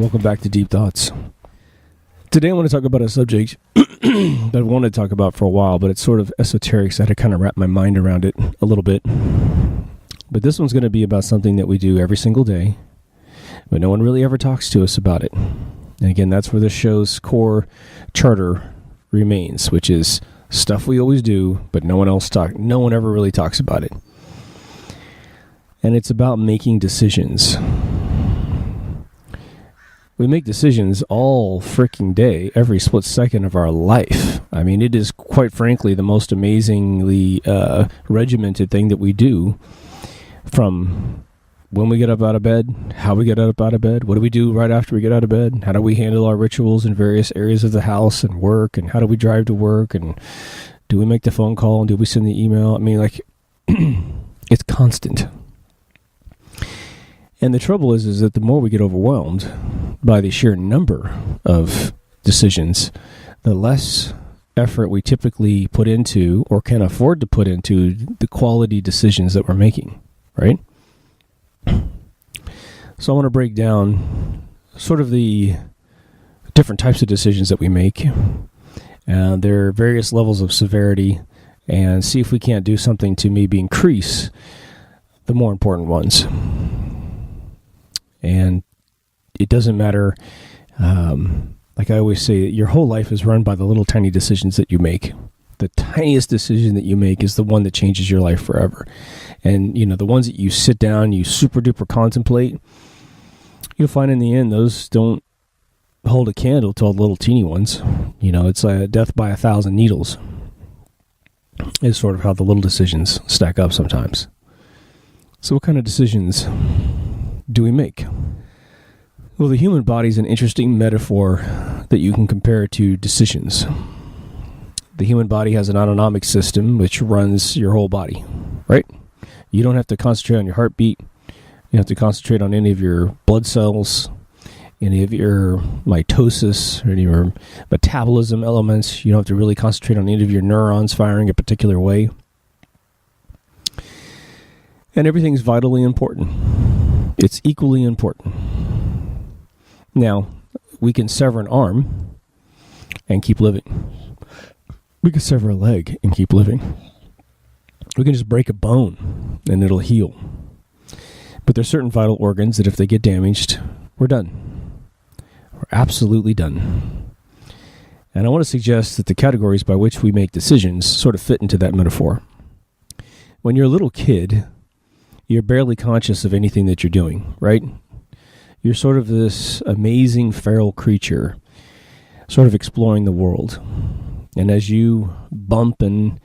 Welcome back to Deep Thoughts. Today I want to talk about a subject that I've wanted to talk about for a while, but it's sort of esoteric, so I had to kind of wrap my mind around it a little bit. But this one's going to be about something that we do every single day, but no one really ever talks to us about it. And again, that's where this show's core charter remains, which is stuff we always do, but no one ever really talks about it. And it's about making decisions. We make decisions all freaking day, every split second of our life. I mean, it is quite frankly the most amazingly regimented thing that we do, from when we get up out of bed, how we get up out of bed, what do we do right after we get out of bed, how do we handle our rituals in various areas of the house and work, and how do we drive to work, and do we make the phone call, and do we send the email? I mean, like, it's constant. And the trouble is that the more we get overwhelmed by the sheer number of decisions, the less effort we typically put into or can afford to put into the quality decisions that we're making, right? So I want to break down sort of the different types of decisions that we make. There are various levels of severity, and see if we can't do something to maybe increase the more important ones. And it doesn't matter, like I always say, your whole life is run by the little tiny decisions that you make. The tiniest decision that you make is the one that changes your life forever. And, you know, the ones that you sit down, you super duper contemplate, you'll find in the end, those don't hold a candle to all the little teeny ones. You know, it's a death by 1,000 needles is sort of how the little decisions stack up sometimes. So what kind of decisions do we make? Well, the human body is an interesting metaphor that you can compare to decisions. The human body has an autonomic system which runs your whole body, right? You don't have to concentrate on your heartbeat. You have to concentrate on any of your blood cells, any of your mitosis, or any of your metabolism elements. You don't have to really concentrate on any of your neurons firing a particular way. And everything's vitally important. It's equally important. Now, we can sever an arm and keep living. We can sever a leg and keep living. We can just break a bone and it'll heal. But there's certain vital organs that if they get damaged, we're done. We're absolutely done. And I want to suggest that the categories by which we make decisions sort of fit into that metaphor. When you're a little kid, you're barely conscious of anything that you're doing, right? You're sort of this amazing feral creature, sort of exploring the world. And as you bump and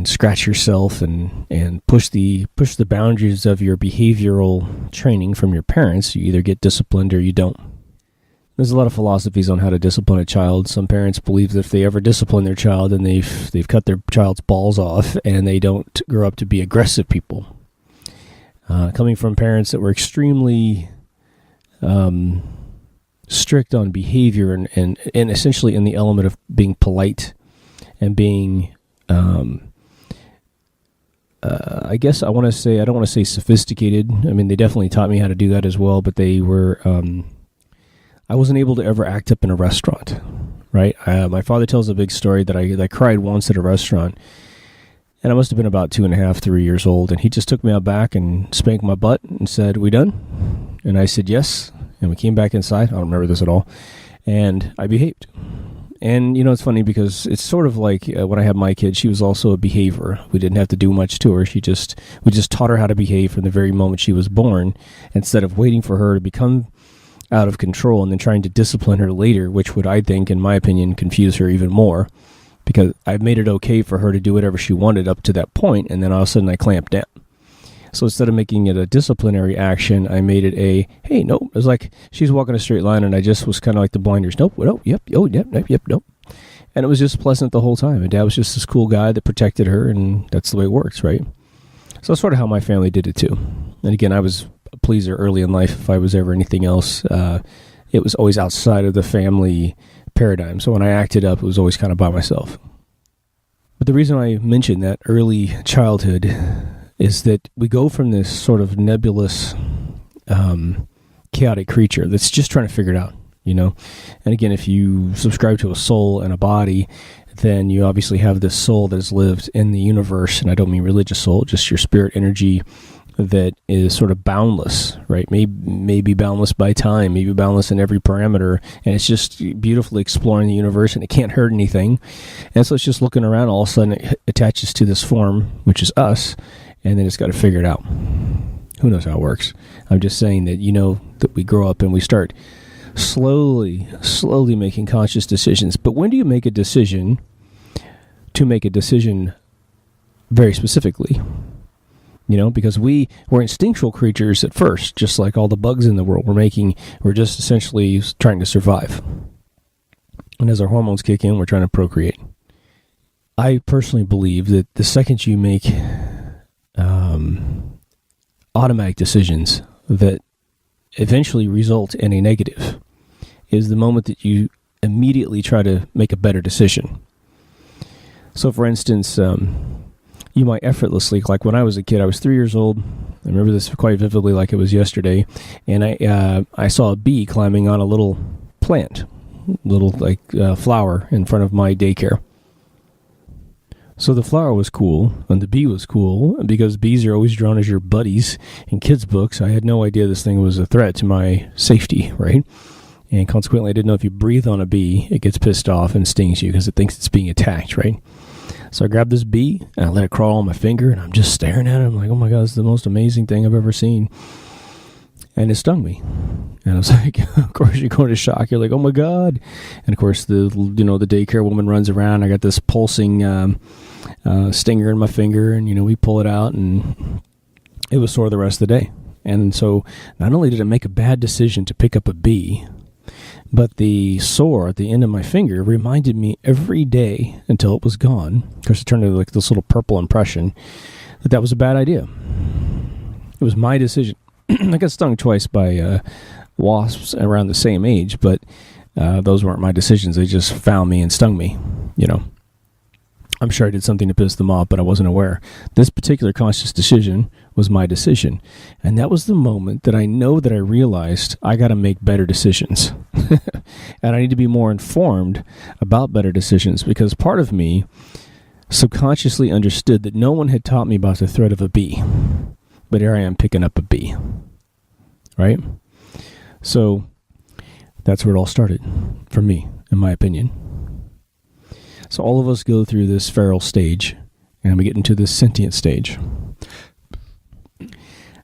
scratch yourself and push the boundaries of your behavioral training from your parents, you either get disciplined or you don't. There's a lot of philosophies on how to discipline a child. Some parents believe that if they ever discipline their child, then they've cut their child's balls off and they don't grow up to be aggressive people. Coming from parents that were extremely strict on behavior and essentially in the element of being polite and being, I guess I don't want to say sophisticated. I mean, they definitely taught me how to do that as well, but they were, I wasn't able to ever act up in a restaurant, right? My father tells a big story that I cried once at a restaurant. And I must have been about 2.5, 3 years old. And he just took me out back and spanked my butt and said, "We done?" And I said, "Yes." And we came back inside. I don't remember this at all. And I behaved. And, you know, it's funny because it's sort of like when I had my kid, she was also a behavior. We didn't have to do much to her. We just taught her how to behave from the very moment she was born, instead of waiting for her to become out of control and then trying to discipline her later, which would, I think, in my opinion, confuse her even more. Because I made it okay for her to do whatever she wanted up to that point, and then all of a sudden I clamped down. So instead of making it a disciplinary action, I made it a, hey, nope. It was like she's walking a straight line, and I just was kind of like the blinders. Nope, yep, nope. And it was just pleasant the whole time. And Dad was just this cool guy that protected her, and that's the way it works, right? So that's sort of how my family did it too. And again, I was a pleaser early in life. If I was ever anything else, it was always outside of the family paradigm. So when I acted up, it was always kind of by myself. But the reason I mentioned that early childhood is that we go from this sort of nebulous chaotic creature that's just trying to figure it out, And again, if you subscribe to a soul and a body, then you obviously have this soul that has lived in the universe, and I don't mean religious soul, just your spirit energy that is sort of boundless, right? Maybe boundless by time, maybe boundless in every parameter, and it's just beautifully exploring the universe, and it can't hurt anything. And so it's just looking around, all of a sudden it attaches to this form, which is us, and then it's got to figure it out. Who knows how it works? I'm just saying that, that we grow up and we start slowly making conscious decisions. But when do you make a decision to make a decision very specifically? Because we're instinctual creatures at first, just like all the bugs in the world. We're just essentially trying to survive. And as our hormones kick in, we're trying to procreate. I personally believe that the second you make automatic decisions that eventually result in a negative is the moment that you immediately try to make a better decision. So, for instance, you might effortlessly, like when I was a kid, I was 3 years old. I remember this quite vividly, like it was yesterday. And I saw a bee climbing on a little plant, flower in front of my daycare. So the flower was cool, and the bee was cool, because bees are always drawn as your buddies in kids' books. I had no idea this thing was a threat to my safety, right? And consequently, I didn't know if you breathe on a bee, it gets pissed off and stings you because it thinks it's being attacked, right? So I grabbed this bee, and I let it crawl on my finger, and I'm just staring at it. I'm like, oh my God, this is the most amazing thing I've ever seen. And it stung me. And I was like, of course, you go into shock. You're like, oh my God. And of course, the daycare woman runs around. I got this pulsing stinger in my finger, and, we pull it out, and it was sore the rest of the day. And so not only did it make a bad decision to pick up a bee, but the sore at the end of my finger reminded me every day until it was gone, because it turned into like this little purple impression, that was a bad idea. It was my decision. I got stung twice by wasps around the same age, but those weren't my decisions. They just found me and stung me, I'm sure I did something to piss them off, but I wasn't aware. This particular conscious decision was my decision. And that was the moment that I realized I got to make better decisions. And I need to be more informed about better decisions, because part of me subconsciously understood that no one had taught me about the threat of a bee. But here I am picking up a bee. Right? So that's where it all started for me, in my opinion. So all of us go through this feral stage, and we get into this sentient stage.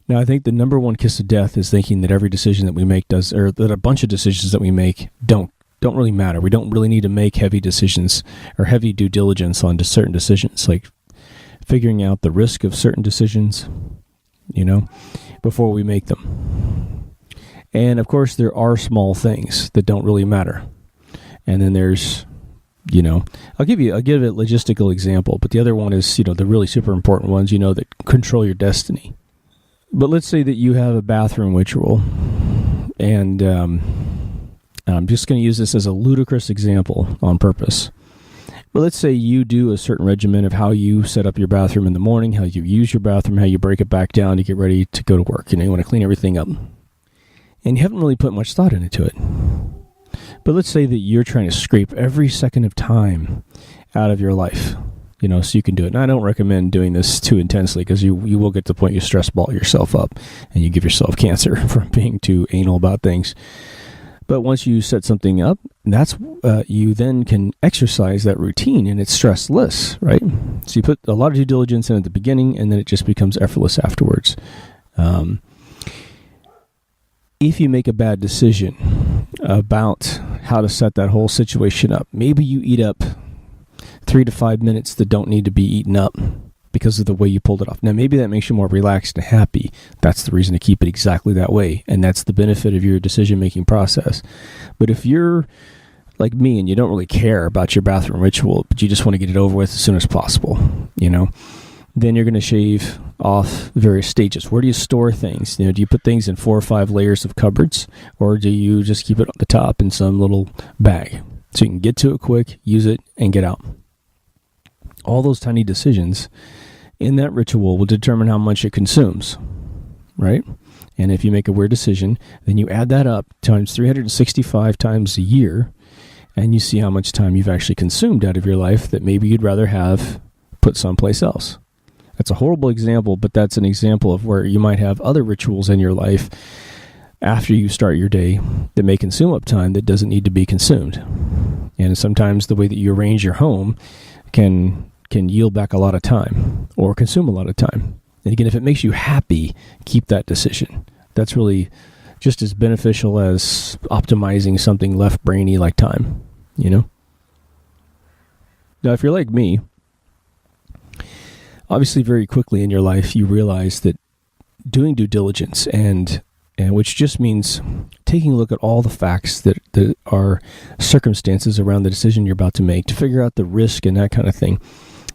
Now, I think the number one kiss of death is thinking that every decision that we make or that a bunch of decisions that we make don't really matter. We don't really need to make heavy decisions or heavy due diligence on certain decisions, like figuring out the risk of certain decisions, before we make them. And of course, there are small things that don't really matter. And then there's, I'll give a logistical example, but the other one is, the really super important ones, that control your destiny. But let's say that you have a bathroom ritual, and I'm just going to use this as a ludicrous example on purpose. But let's say you do a certain regimen of how you set up your bathroom in the morning, how you use your bathroom, how you break it back down to get ready to go to work. You want to clean everything up. And you haven't really put much thought into it. But let's say that you're trying to scrape every second of time out of your life, so you can do it. And I don't recommend doing this too intensely, because you will get to the point you stress ball yourself up and you give yourself cancer from being too anal about things. But once you set something up, that's you then can exercise that routine, and it's stressless, right? So you put a lot of due diligence in at the beginning, and then it just becomes effortless afterwards. If you make a bad decision about how to set that whole situation up, maybe you eat up 3 to 5 minutes that don't need to be eaten up because of the way you pulled it off. Now, maybe that makes you more relaxed and happy. That's the reason to keep it exactly that way, and that's the benefit of your decision-making process. But if you're like me and you don't really care about your bathroom ritual, but you just want to get it over with as soon as possible, then you're going to shave off various stages. Where do you store things? Do you put things in 4 or 5 layers of cupboards, or do you just keep it on the top in some little bag so you can get to it quick, use it, and get out? All those tiny decisions in that ritual will determine how much it consumes, right? And if you make a weird decision, then you add that up times 365 times a year, and you see how much time you've actually consumed out of your life that maybe you'd rather have put someplace else. That's a horrible example, but that's an example of where you might have other rituals in your life after you start your day that may consume up time that doesn't need to be consumed. And sometimes the way that you arrange your home can yield back a lot of time or consume a lot of time. And again, if it makes you happy, keep that decision. That's really just as beneficial as optimizing something left brainy like time, Now, if you're like me, obviously very quickly in your life, you realize that doing due diligence and which just means taking a look at all the facts that are circumstances around the decision you're about to make to figure out the risk and that kind of thing.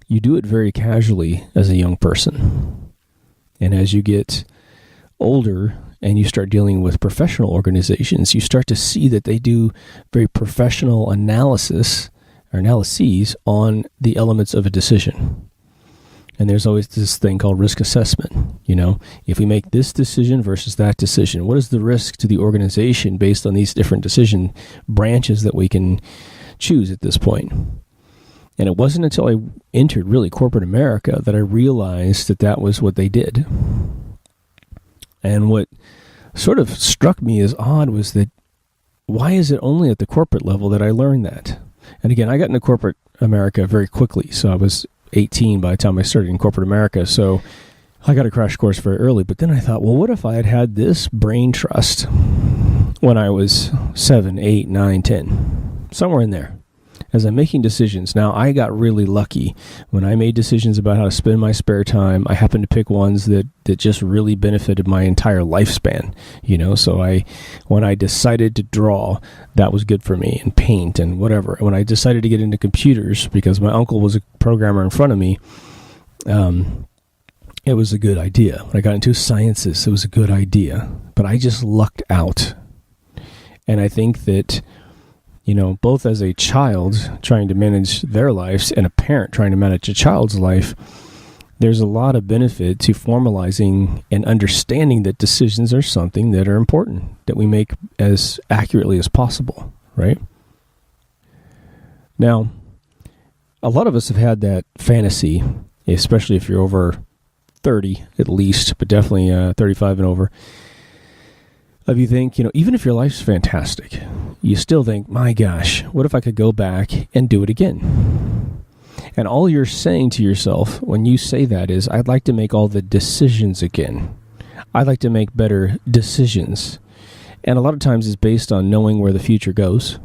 You do it very casually as a young person. And as you get older and you start dealing with professional organizations, you start to see that they do very professional analyses on the elements of a decision. And there's always this thing called risk assessment. If we make this decision versus that decision, what is the risk to the organization based on these different decision branches that we can choose at this point? And it wasn't until I entered really corporate America that I realized that was what they did. And what sort of struck me as odd was that why is it only at the corporate level that I learned that? And again, I got into corporate America very quickly. So I was 18 by the time I started in corporate America. So I got a crash course very early. But then I thought, well, what if I had had this brain trust when I was 7, 8, 9, 10? Somewhere in there. As I'm making decisions. Now, I got really lucky. When I made decisions about how to spend my spare time, I happened to pick ones that just really benefited my entire lifespan. So when I decided to draw, that was good for me, and paint and whatever. When I decided to get into computers, because my uncle was a programmer in front of me, it was a good idea. When I got into sciences, it was a good idea. But I just lucked out. And I think that both as a child trying to manage their lives and a parent trying to manage a child's life, there's a lot of benefit to formalizing and understanding that decisions are something that are important, that we make as accurately as possible, right? Now, a lot of us have had that fantasy, especially if you're over 30 at least, but definitely 35 and over, of you think, even if your life's fantastic, you still think, my gosh, what if I could go back and do it again? And all you're saying to yourself when you say that is, I'd like to make all the decisions again. I'd like to make better decisions. And a lot of times it's based on knowing where the future goes.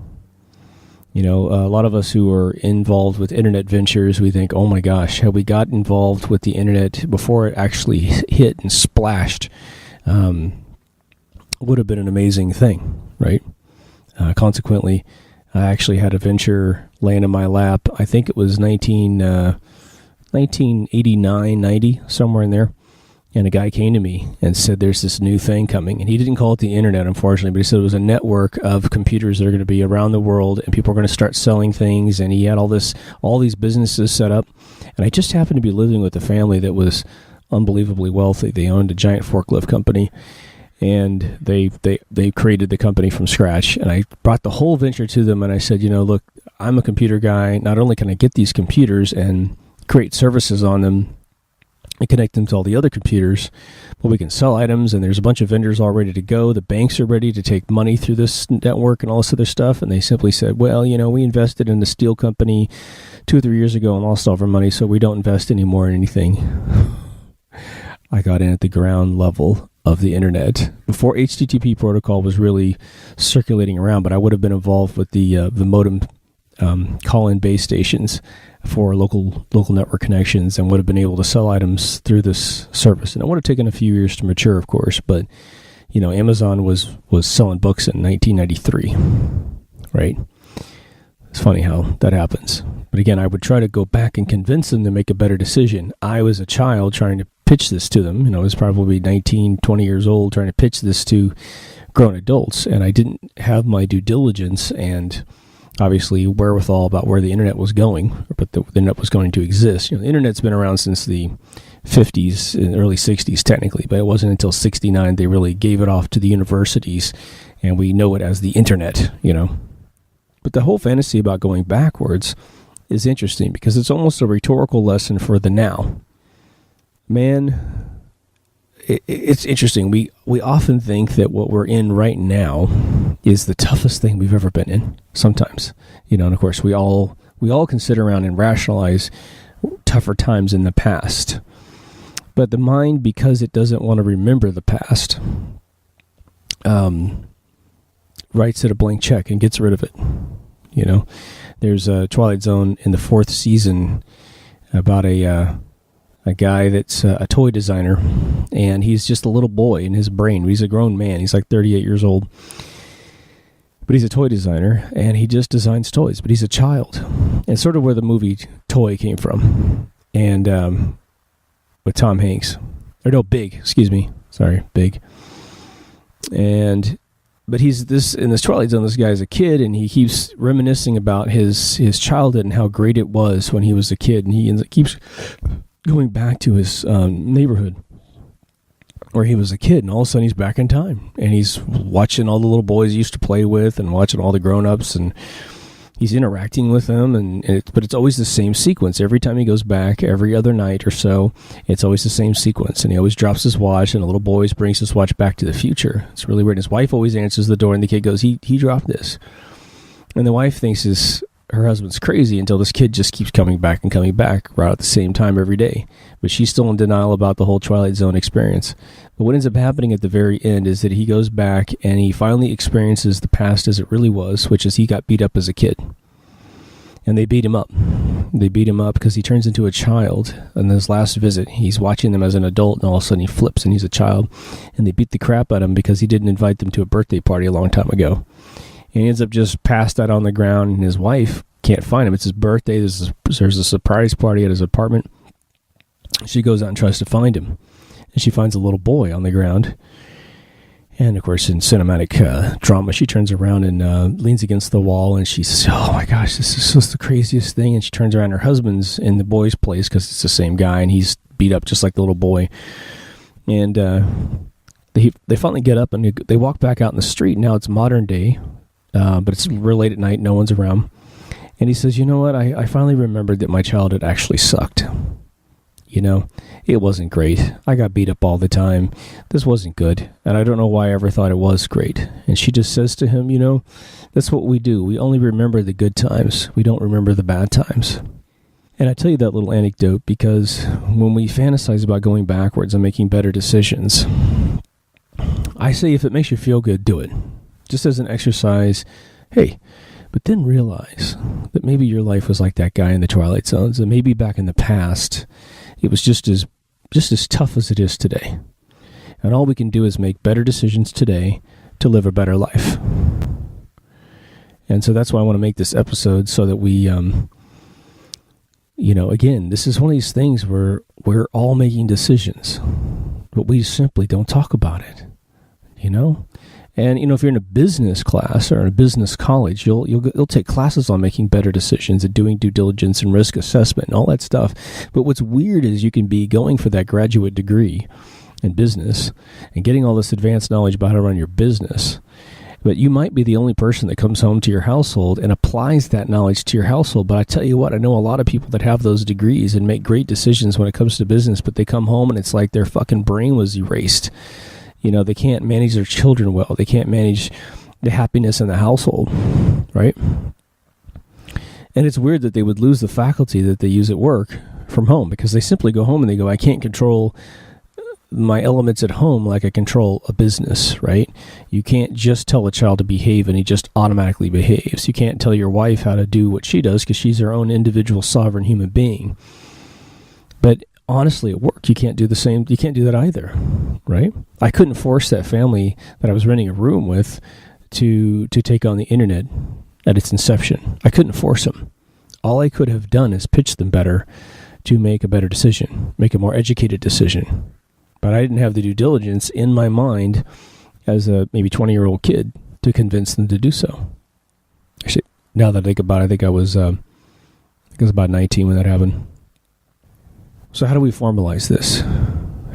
A lot of us who are involved with internet ventures, we think, oh my gosh, had we got involved with the internet before it actually hit and splashed, would have been an amazing thing, right? Consequently, I actually had a venture land in my lap. I think it was 1989, 90, somewhere in there. And a guy came to me and said, there's this new thing coming. And he didn't call it the internet, unfortunately, but he said it was a network of computers that are going to be around the world, and people are going to start selling things. And he had all these businesses set up. And I just happened to be living with a family that was unbelievably wealthy. They owned a giant forklift company. And they created the company from scratch. And I brought the whole venture to them, and I said, look, I'm a computer guy. Not only can I get these computers and create services on them and connect them to all the other computers, but we can sell items, and there's a bunch of vendors all ready to go. The banks are ready to take money through this network and all this other stuff. And they simply said, well, we invested in a steel company 2 or 3 years ago and lost all of our money, so we don't invest anymore in anything. I got in at the ground level of the internet before HTTP protocol was really circulating around, but I would have been involved with the modem call-in base stations for local network connections, and would have been able to sell items through this service. And it would have taken a few years to mature, of course, but Amazon was selling books in 1993, right? It's funny how that happens. But again, I would try to go back and convince them to make a better decision. I was a child trying to pitch this to them. I was probably 19, 20 years old trying to pitch this to grown adults, and I didn't have my due diligence and obviously wherewithal about where the internet was going, but the internet was going to exist. The internet's been around since the 50s and early 60s technically, but it wasn't until 69 they really gave it off to the universities, and we know it as the internet, But the whole fantasy about going backwards is interesting because it's almost a rhetorical lesson for the now. Man, it's interesting. We often think that what we're in right now is the toughest thing we've ever been in. Sometimes, and of course we all can sit around and rationalize tougher times in the past. But the mind, because it doesn't want to remember the past, writes it a blank check and gets rid of it. There's a Twilight Zone in the 4th season about a guy that's a toy designer, and he's just a little boy in his brain. He's a grown man. He's like 38 years old. But he's a toy designer, and he just designs toys, but he's a child. And sort of where the movie Toy came from. And with Tom Hanks. Big. But he's in this Twilight Zone, this guy's a kid, and he keeps reminiscing about his childhood and how great it was when he was a kid. And he keeps going back to his neighborhood where he was a kid, and all of a sudden he's back in time. And he's watching all the little boys he used to play with and watching all the grown-ups, and he's interacting with them, but it's always the same sequence. Every time he goes back, every other night or so, it's always the same sequence. And he always drops his watch, and the little boy brings his watch back to the future. It's really weird. His wife always answers the door, and the kid goes, he dropped this. And the wife thinks her husband's crazy until this kid just keeps coming back right at the same time every day. But she's still in denial about the whole Twilight Zone experience. But what ends up happening at the very end is that he goes back and he finally experiences the past as it really was, which is he got beat up as a kid. And they beat him up. They beat him up because he turns into a child. On his last visit, he's watching them as an adult, and all of a sudden he flips and he's a child. And they beat the crap out of him because he didn't invite them to a birthday party a long time ago. And he ends up just passed out on the ground, and his wife can't find him. It's his birthday. There's a surprise party at his apartment. She goes out and tries to find him. And she finds a little boy on the ground. And, of course, in cinematic drama, she turns around and leans against the wall, and she says, oh, my gosh, this is just the craziest thing. And she turns around, her husband's in the boy's place because it's the same guy, and he's beat up just like the little boy. And they finally get up, and they walk back out in the street. Now it's modern day, but it's real late at night. No one's around. And he says, you know what? I finally remembered that my childhood actually sucked. It wasn't great. I got beat up all the time. This wasn't good. And I don't know why I ever thought it was great. And she just says to him, that's what we do. We only remember the good times. We don't remember the bad times. And I tell you that little anecdote because when we fantasize about going backwards and making better decisions, I say if it makes you feel good, do it. Just as an exercise, hey, but then realize that maybe your life was like that guy in the Twilight Zones, and maybe back in the past, it was just as tough as it is today. And all we can do is make better decisions today to live a better life. And so that's why I want to make this episode so that we, again, this is one of these things where we're all making decisions, but we simply don't talk about it, And, if you're in a business class or in a business college, you'll take classes on making better decisions and doing due diligence and risk assessment and all that stuff. But what's weird is you can be going for that graduate degree in business and getting all this advanced knowledge about how to run your business. But you might be the only person that comes home to your household and applies that knowledge to your household. But I tell you what, I know a lot of people that have those degrees and make great decisions when it comes to business, but they come home and it's like their fucking brain was erased. They can't manage their children well. They can't manage the happiness in the household, right? And it's weird that they would lose the faculty that they use at work from home because they simply go home and they go, I can't control my elements at home like I control a business, right? You can't just tell a child to behave and he just automatically behaves. You can't tell your wife how to do what she does because she's her own individual sovereign human being. But honestly, at work, you can't do the same. You can't do that either, right? I couldn't force that family that I was renting a room with to take on the internet at its inception. I couldn't force them. All I could have done is pitch them better to make a better decision, make a more educated decision. But I didn't have the due diligence in my mind as a maybe 20-year-old kid to convince them to do so. Actually, Now that I think about it, I think I was about 19 when that happened. So how do we formalize this?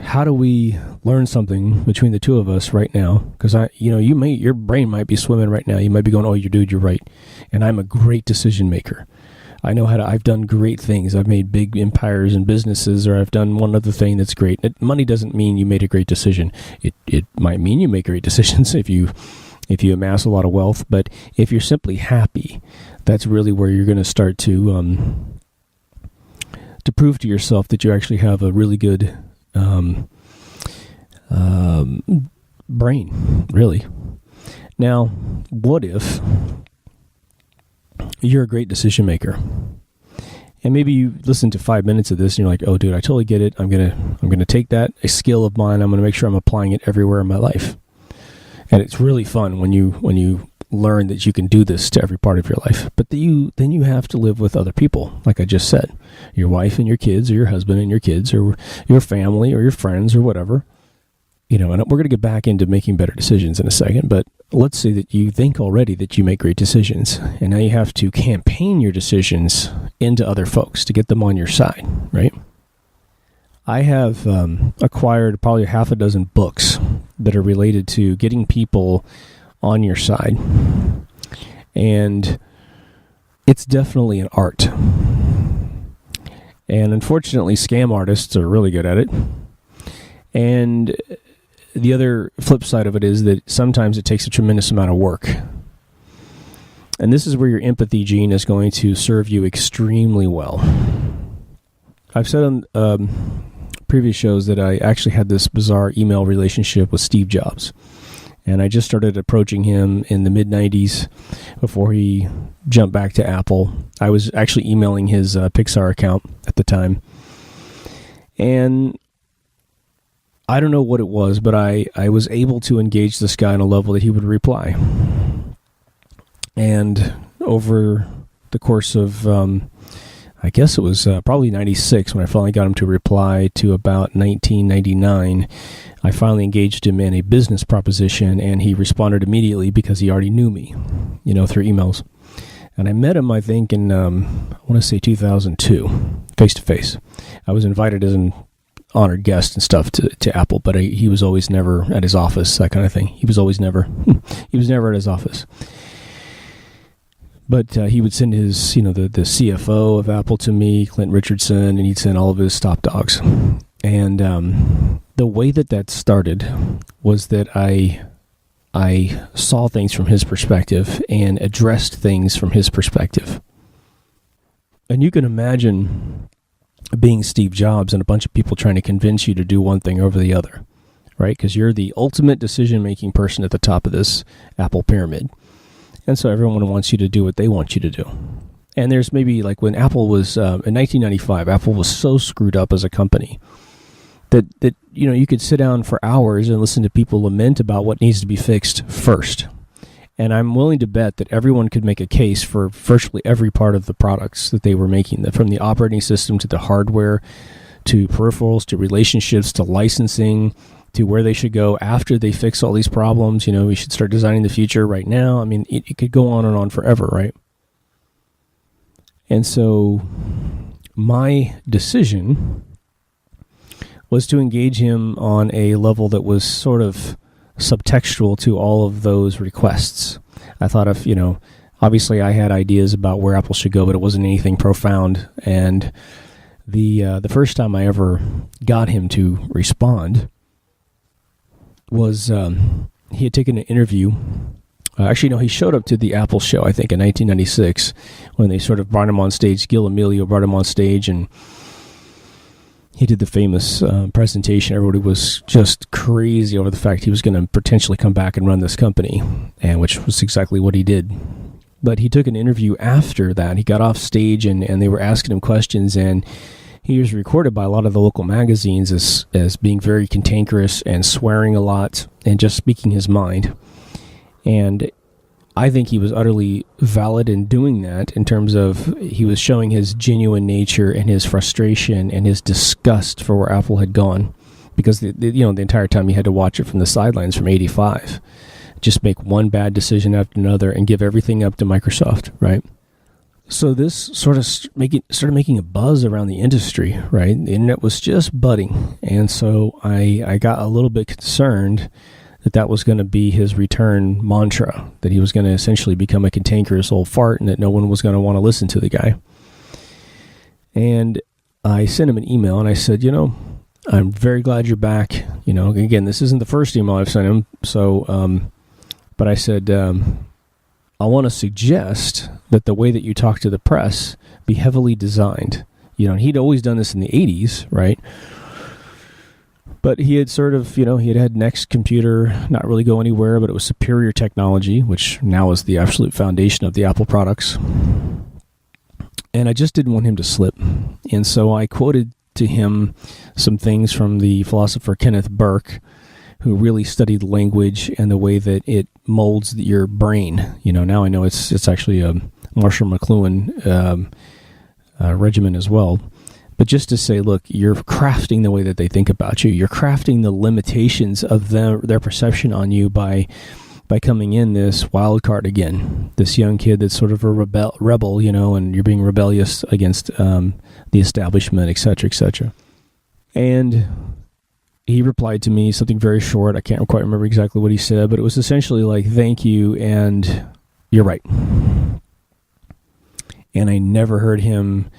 How do we learn something between the two of us right now? Because your brain might be swimming right now. You might be going, "Oh, you're right," and I'm a great decision maker. I know I've done great things. I've made big empires and businesses, or I've done one other thing that's great. Money doesn't mean you made a great decision. It might mean you make great decisions if you amass a lot of wealth. But if you're simply happy, that's really where you're going to start to prove to yourself that you actually have a really good brain, really. Now, what if you're a great decision maker, and maybe you listen to 5 minutes of this and you're like, "Oh, dude, I totally get it. I'm gonna take a skill of mine. I'm gonna make sure I'm applying it everywhere in my life." And it's really fun when you learn that you can do this to every part of your life. But then you have to live with other people, like I just said, your wife and your kids, or your husband and your kids, or your family, or your friends, or whatever. And we're going to get back into making better decisions in a second, but let's say that you think already that you make great decisions, and now you have to campaign your decisions into other folks to get them on your side, right? I have acquired probably half a dozen books that are related to getting people on your side, and it's definitely an art. And unfortunately, scam artists are really good at it. And the other flip side of it is that sometimes it takes a tremendous amount of work. And this is where your empathy gene is going to serve you extremely well. I've said on previous shows that I actually had this bizarre email relationship with Steve Jobs. And I just started approaching him in the mid-90s before he jumped back to Apple. I was actually emailing his Pixar account at the time. And I don't know what it was, but I was able to engage this guy on a level that he would reply. And over the course of, I guess it was probably 96 when I finally got him to reply, to about 1999, I finally engaged him in a business proposition, and he responded immediately because he already knew me, through emails. And I met him, I think, in, I want to say 2002, face-to-face. I was invited as an honored guest and stuff to Apple, but he was always never at his office, that kind of thing. He was never at his office. But he would send his, the CFO of Apple to me, Clint Richardson, and he'd send all of his top dogs. And the way that started was that I saw things from his perspective and addressed things from his perspective. And you can imagine being Steve Jobs and a bunch of people trying to convince you to do one thing over the other, right? Because you're the ultimate decision-making person at the top of this Apple pyramid. And so everyone wants you to do what they want you to do. And there's maybe, like when Apple was, in 1995, Apple was so screwed up as a company that you could sit down for hours and listen to people lament about what needs to be fixed first. And I'm willing to bet that everyone could make a case for virtually every part of the products that they were making, from the operating system to the hardware, to peripherals, to relationships, to licensing, to where they should go after they fix all these problems. We should start designing the future right now. I mean, it could go on and on forever, right? And so my decision was to engage him on a level that was sort of subtextual to all of those requests. I thought of, obviously I had ideas about where Apple should go, but it wasn't anything profound. And the first time I ever got him to respond was he had taken an interview. Actually, no, he showed up to the Apple show, I think, in 1996, when they sort of brought him on stage. Gil Amelio brought him on stage, and he did the famous presentation. Everybody was just crazy over the fact he was going to potentially come back and run this company, and which was exactly what he did. But he took an interview after that. He got off stage, and they were asking him questions, and he was recorded by a lot of the local magazines as being very cantankerous and swearing a lot and just speaking his mind. And I think he was utterly valid in doing that, in terms of he was showing his genuine nature and his frustration and his disgust for where Apple had gone, because the entire time he had to watch it from the sidelines from 85. just make one bad decision after another and give everything up to Microsoft, right? So this sort of started making a buzz around the industry, right? The internet was just budding. And so I got a little bit concerned that was going to be his return mantra, that he was going to essentially become a cantankerous old fart and that no one was going to want to listen to the guy. And I sent him an email and I said, I'm very glad you're back. Again, this isn't the first email I've sent him. So, but I said, I want to suggest that the way that you talk to the press be heavily designed. And he'd always done this in the 80s, right? But he had sort of, he had Next Computer not really go anywhere, but it was superior technology, which now is the absolute foundation of the Apple products. And I just didn't want him to slip. And so I quoted to him some things from the philosopher Kenneth Burke, who really studied language and the way that it molds your brain. Now I know it's actually a Marshall McLuhan regimen as well. But just to say, look, you're crafting the way that they think about you. You're crafting the limitations of their perception on you by coming in this wild card again, this young kid that's sort of a rebel, and you're being rebellious against the establishment, et cetera, et cetera. And he replied to me something very short. I can't quite remember exactly what he said, but it was essentially like, thank you, and you're right. And I never heard him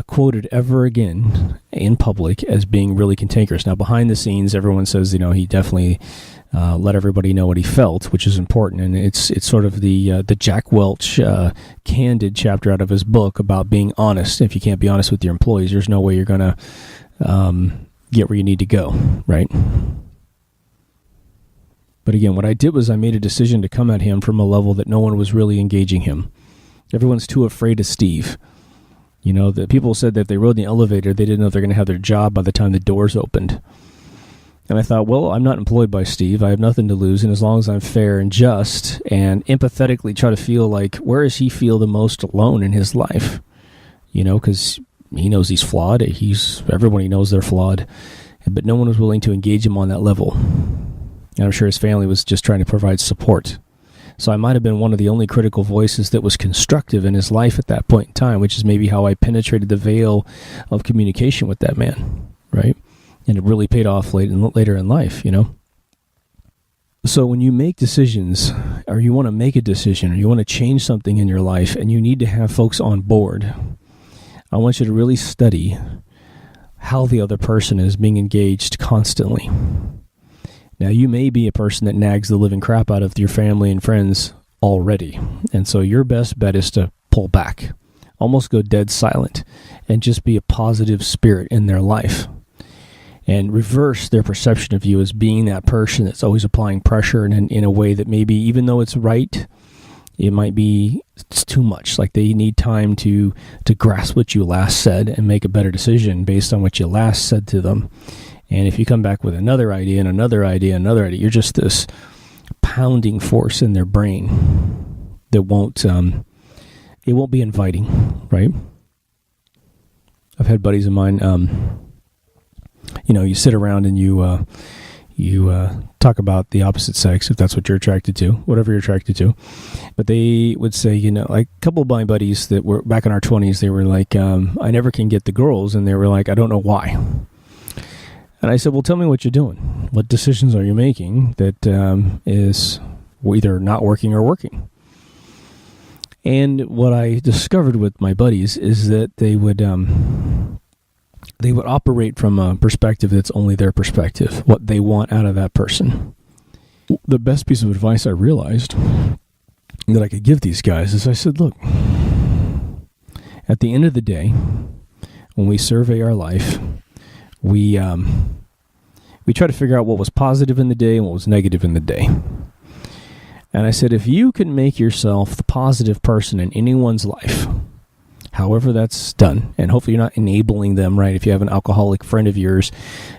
quoted ever again in public as being really cantankerous. Now, behind the scenes, everyone says, he definitely let everybody know what he felt, which is important. And it's sort of the Jack Welch candid chapter out of his book about being honest. If you can't be honest with your employees, there's no way you're going to get where you need to go, right? But again, what I did was I made a decision to come at him from a level that no one was really engaging him. Everyone's too afraid of Steve. The people said that if they rode in the elevator, they didn't know if they're going to have their job by the time the doors opened. And I thought, well, I'm not employed by Steve. I have nothing to lose. And as long as I'm fair and just and empathetically try to feel like, where does he feel the most alone in his life? Because he knows he's flawed. Everybody knows they're flawed. But no one was willing to engage him on that level. And I'm sure his family was just trying to provide support. So I might have been one of the only critical voices that was constructive in his life at that point in time, which is maybe how I penetrated the veil of communication with that man, right? And it really paid off later in life, So when you make decisions, or you want to make a decision, or you want to change something in your life, and you need to have folks on board, I want you to really study how the other person is being engaged constantly. Now, you may be a person that nags the living crap out of your family and friends already. And so your best bet is to pull back, almost go dead silent, and just be a positive spirit in their life. And reverse their perception of you as being that person that's always applying pressure in a way that maybe, even though it's right, it might be it's too much. Like they need time to grasp what you last said and make a better decision based on what you last said to them. And if you come back with another idea and another idea and another idea, you're just this pounding force in their brain that won't be inviting, right? I've had buddies of mine, you sit around and you talk about the opposite sex, if that's what you're attracted to, whatever you're attracted to. But they would say, like a couple of my buddies that were back in our 20s, they were like, I never can get the girls. And they were like, I don't know why. And I said, well, tell me what you're doing. What decisions are you making that is either not working or working? And what I discovered with my buddies is that they would operate from a perspective that's only their perspective, what they want out of that person. The best piece of advice I realized that I could give these guys is I said, look, at the end of the day, when we survey our life, we try to figure out what was positive in the day and what was negative in the day. And I said, if you can make yourself the positive person in anyone's life, however that's done, and hopefully you're not enabling them, right? If you have an alcoholic friend of yours,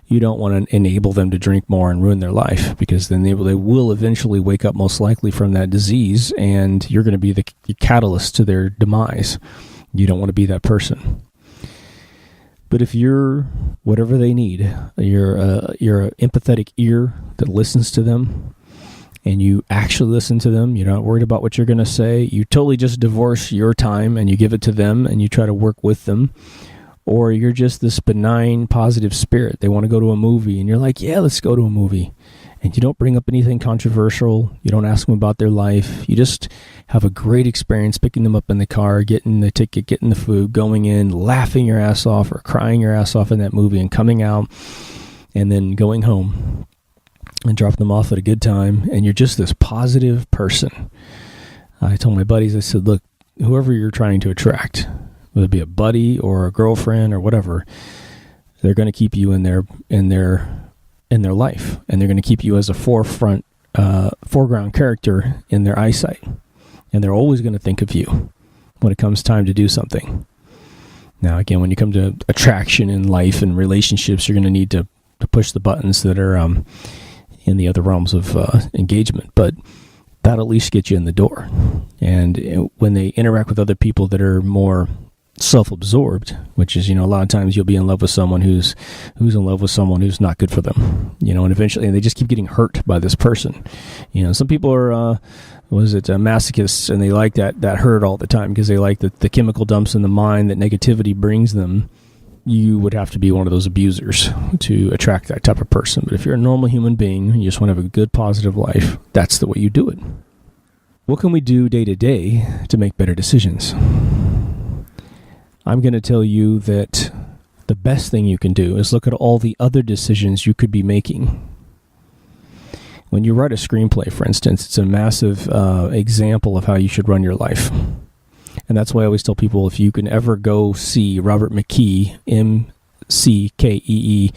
you don't want to enable them to drink more and ruin their life, because then they will eventually wake up most likely from that disease, and you're going to be the catalyst to their demise. You don't want to be that person. But if you're whatever they need, you're an empathetic ear that listens to them, and you actually listen to them. You're not worried about what you're going to say. You totally just divorce your time and you give it to them and you try to work with them. Or you're just this benign, positive spirit. They want to go to a movie and you're like, yeah, let's go to a movie. And you don't bring up anything controversial. You don't ask them about their life. You just have a great experience picking them up in the car, getting the ticket, getting the food, going in, laughing your ass off or crying your ass off in that movie and coming out and then going home and dropping them off at a good time. And you're just this positive person. I told my buddies, I said, look, whoever you're trying to attract, whether it be a buddy or a girlfriend or whatever, they're going to keep you in their life, and they're going to keep you as a foreground character in their eyesight, and they're always going to think of you when it comes time to do something. Now, again, when you come to attraction in life and relationships, you're going to need to push the buttons that are in the other realms of engagement, but that'll at least get you in the door. And when they interact with other people that are more self-absorbed, which is, a lot of times you'll be in love with someone who's in love with someone who's not good for them, and eventually they just keep getting hurt by this person. Some people are masochists, and they like that hurt all the time because they like the chemical dumps in the mind that negativity brings them. You would have to be one of those abusers to attract that type of person. But if you're a normal human being and you just want to have a good, positive life, that's the way you do it. What can we do day to day to make better decisions? I'm going to tell you that the best thing you can do is look at all the other decisions you could be making. When you write a screenplay, for instance, it's a massive example of how you should run your life. And that's why I always tell people, if you can ever go see Robert McKee, MCKEE,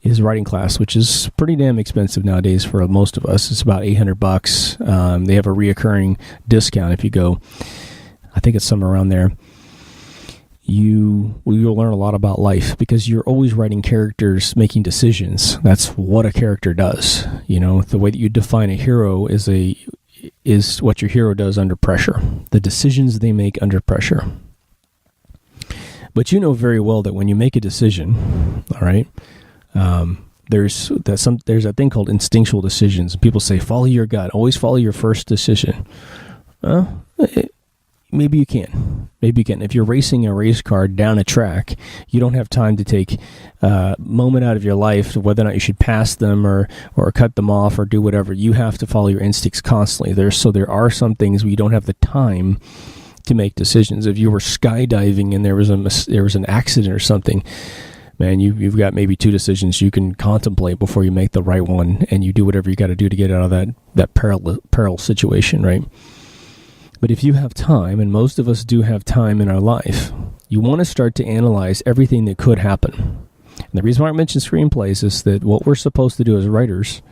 his writing class, which is pretty damn expensive nowadays for most of us. It's about $800. They have a reoccurring discount if you go. I think it's somewhere around there. You'll learn a lot about life because you're always writing characters making decisions. That's what a character does. The way that you define a hero is what your hero does under pressure, the decisions they make under pressure. But you know very well that when you make a decision, all right, there's that thing called instinctual decisions. People say, follow your gut, always follow your first decision. Maybe you can. If you're racing a race car down a track, you don't have time to take a moment out of your life to whether or not you should pass them or cut them off or do whatever. You have to follow your instincts constantly. There are some things where you don't have the time to make decisions. If you were skydiving and there was an accident or something, man, you've got maybe two decisions you can contemplate before you make the right one, and you do whatever you got to do to get out of that peril situation, right? But if you have time, and most of us do have time in our life, you want to start to analyze everything that could happen. And the reason why I mentioned screenplays is that what we're supposed to do as writers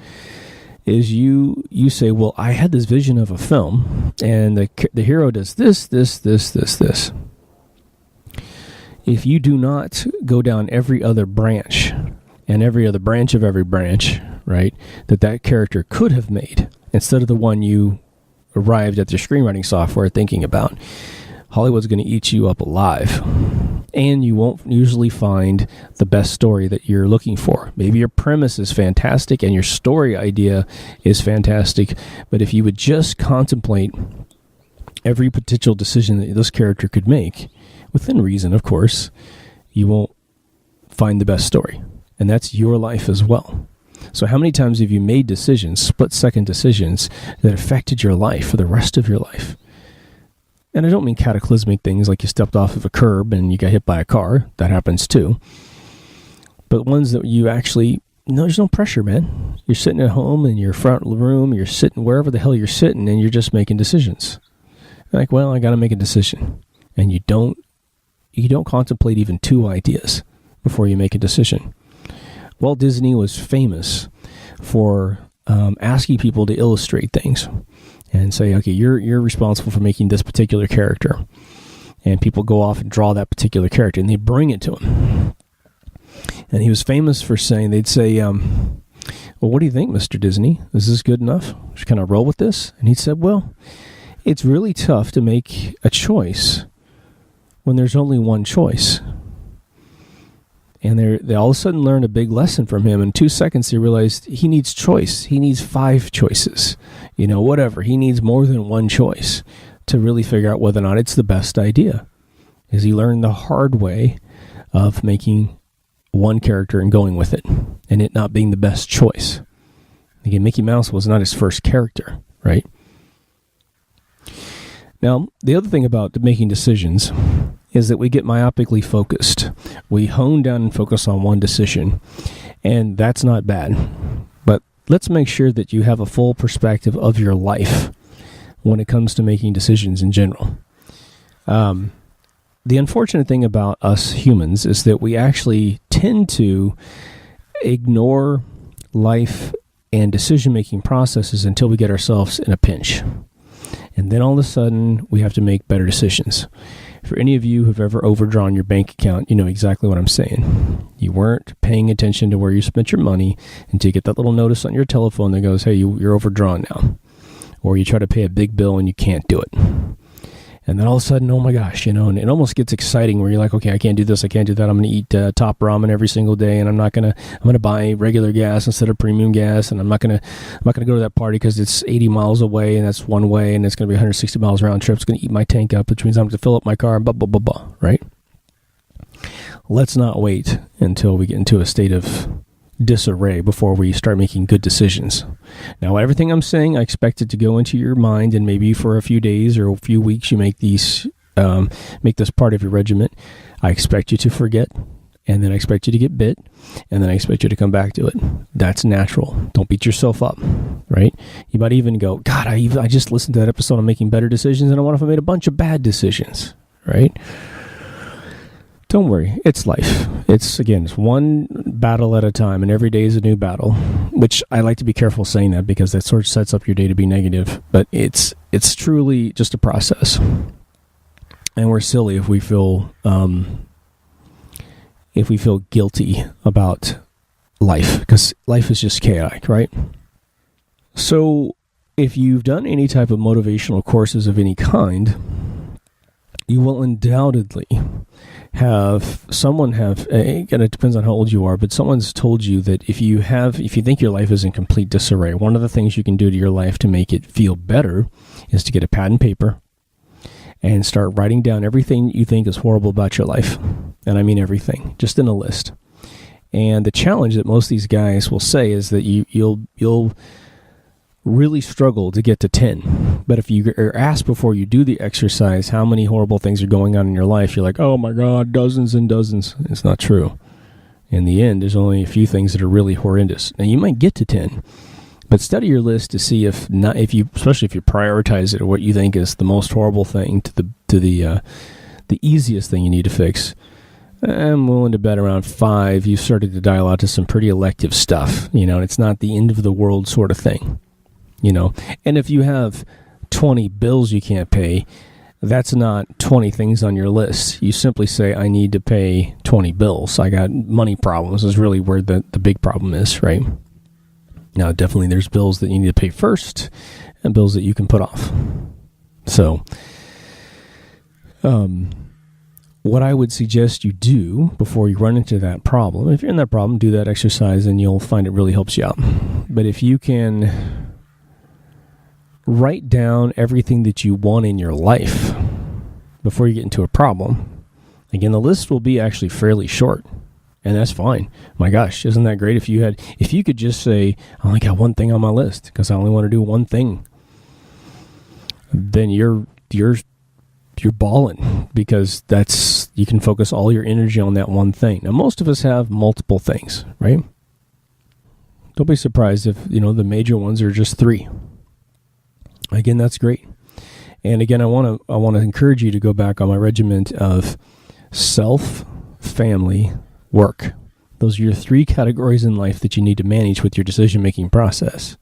is you say, well, I had this vision of a film, and the hero does this. If you do not go down every other branch, and every other branch of every branch, right, that character could have made, instead of the one you arrived at the screenwriting software thinking about, Hollywood's going to eat you up alive. And you won't usually find the best story that you're looking for. Maybe your premise is fantastic and your story idea is fantastic, but if you would just contemplate every potential decision that this character could make, within reason, of course, you won't find the best story. And that's your life as well. So how many times have you made decisions, split-second decisions, that affected your life for the rest of your life? And I don't mean cataclysmic things like you stepped off of a curb and you got hit by a car. That happens too. But ones that you actually, there's no pressure, man. You're sitting at home in your front room, you're sitting wherever the hell you're sitting, and you're just making decisions. Like, well, I got to make a decision. And you don't contemplate even two ideas before you make a decision. Walt Disney was famous for asking people to illustrate things and say, okay, you're responsible for making this particular character. And people go off and draw that particular character, and they bring it to him. And he was famous for saying, they'd say, well, what do you think, Mr. Disney? Is this good enough? Just kind of roll with this? And he said, well, it's really tough to make a choice when there's only one choice. And they all of a sudden learned a big lesson from him. In 2 seconds, they realized he needs choice. He needs 5 choices. Whatever. He needs more than one choice to really figure out whether or not it's the best idea. Because he learned the hard way of making one character and going with it, and it not being the best choice. Again, Mickey Mouse was not his first character, right? Now, the other thing about making decisions is that we get myopically focused. We hone down and focus on one decision, and that's not bad. But let's make sure that you have a full perspective of your life when it comes to making decisions in general. The unfortunate thing about us humans is that we actually tend to ignore life and decision-making processes until we get ourselves in a pinch. And then all of a sudden, we have to make better decisions. For any of you who've ever overdrawn your bank account, you know exactly what I'm saying. You weren't paying attention to where you spent your money until you get that little notice on your telephone that goes, hey, you're overdrawn now. Or you try to pay a big bill and you can't do it. And then all of a sudden, oh my gosh, and it almost gets exciting where you're like, okay, I can't do this, I can't do that. I'm going to eat top ramen every single day, and I'm going to buy regular gas instead of premium gas, and I'm not going to go to that party because it's 80 miles away and that's one way, and it's going to be 160 miles round trip. It's going to eat my tank up, which means I'm going to fill up my car, blah, blah, blah, blah, right? Let's not wait until we get into a state of disarray before we start making good decisions. Now, everything I'm saying, I expect it to go into your mind, and maybe for a few days or a few weeks, you make this part of your regiment. I expect you to forget, and then I expect you to get bit, and then I expect you to come back to it. That's natural. Don't beat yourself up, right? You might even go, God, I just listened to that episode on making better decisions, and I wonder if I made a bunch of bad decisions, right? Don't worry, it's life. It's one battle at a time, and every day is a new battle, which I like to be careful saying that because that sort of sets up your day to be negative, but it's truly just a process. And we're silly if we feel guilty about life, because life is just chaotic, right? So if you've done any type of motivational courses of any kind, you will undoubtedly have someone and it depends on how old you are, but someone's told you that if you think your life is in complete disarray, one of the things you can do to your life to make it feel better is to get a pad and paper and start writing down everything you think is horrible about your life. And I mean everything, just in a list. And the challenge that most of these guys will say is that you'll really struggle to get to 10. But if you are asked before you do the exercise how many horrible things are going on in your life, you're like, oh my God, dozens and dozens. It's not true. In the end, there's only a few things that are really horrendous. Now, you might get to 10, but study your list to see especially if you prioritize it or what you think is the most horrible thing to the easiest thing you need to fix. I'm willing to bet around 5, you've started to dial out to some pretty elective stuff, and it's not the end of the world sort of thing. And if you have 20 bills you can't pay, that's not 20 things on your list. You simply say, I need to pay 20 bills. I got money problems is really where the big problem is, right? Now, definitely there's bills that you need to pay first and bills that you can put off. So, what I would suggest you do before you run into that problem, if you're in that problem, do that exercise and you'll find it really helps you out. But if you can write down everything that you want in your life before you get into a problem. Again, the list will be actually fairly short, and that's fine. My gosh, isn't that great if you could just say, I only got one thing on my list because I only want to do one thing. Then you're balling because you can focus all your energy on that one thing. Now, most of us have multiple things, right? Don't be surprised if, the major ones are just 3. Again, that's great. And again, I want to encourage you to go back on my regiment of self, family, work. Those are your 3 categories in life that you need to manage with your decision-making process.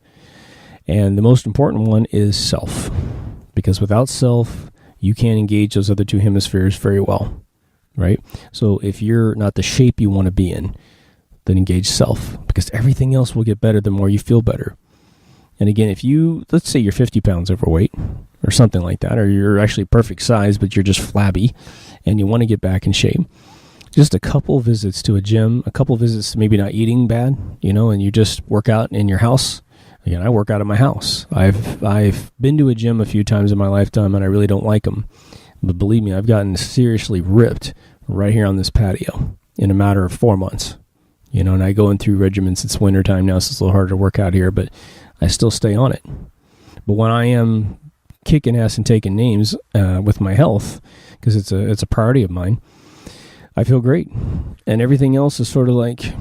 And the most important one is self. Because without self, you can't engage those other 2 hemispheres very well, right? So if you're not the shape you want to be in, then engage self. Because everything else will get better the more you feel better. And again, let's say you're 50 pounds overweight or something like that, or you're actually perfect size, but you're just flabby and you want to get back in shape. just a couple visits to a gym, a couple visits to maybe not eating bad, and you just work out in your house. Again, I work out at my house. I've been to a gym a few times in my lifetime, and I really don't like them. But believe me, I've gotten seriously ripped right here on this patio in a matter of 4 months. And I go in through regimens. It's wintertime now, so it's a little harder to work out here, but I still stay on it. But when I am kicking ass and taking names with my health, because it's a priority of mine, I feel great. And everything else is sort of like,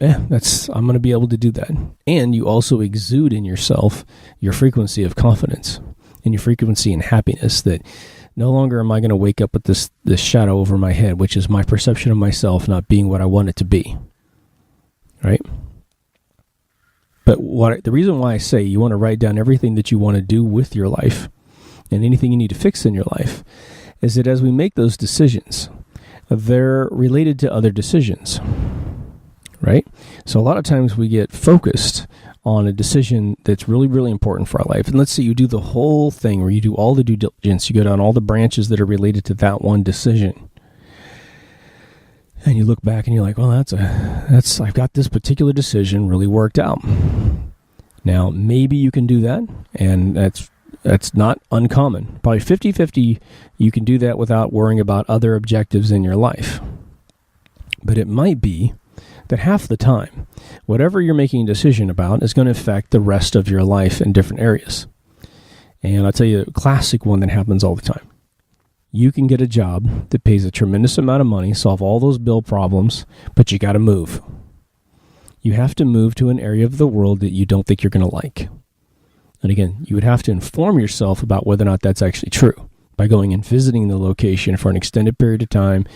I'm going to be able to do that. And you also exude in yourself your frequency of confidence and your frequency and happiness, that no longer am I going to wake up with this shadow over my head, which is my perception of myself not being what I want it to be. Right? But the reason why I say you want to write down everything that you want to do with your life and anything you need to fix in your life is that as we make those decisions, they're related to other decisions. Right? So a lot of times we get focused on a decision that's really, really important for our life. And let's say you do the whole thing, where you do all the due diligence, you go down all the branches that are related to that one decision. And you look back and you're like, well, I've got this particular decision really worked out. Now, maybe you can do that, and that's not uncommon. Probably 50-50, you can do that without worrying about other objectives in your life. But it might be that half the time, whatever you're making a decision about is going to affect the rest of your life in different areas. And I'll tell you a classic one that happens all the time. You can get a job that pays a tremendous amount of money, solve all those bill problems, but you got to move. You have to move to an area of the world that you don't think you're going to like. And again, you would have to inform yourself about whether or not that's actually true by going and visiting the location for an extended period of time.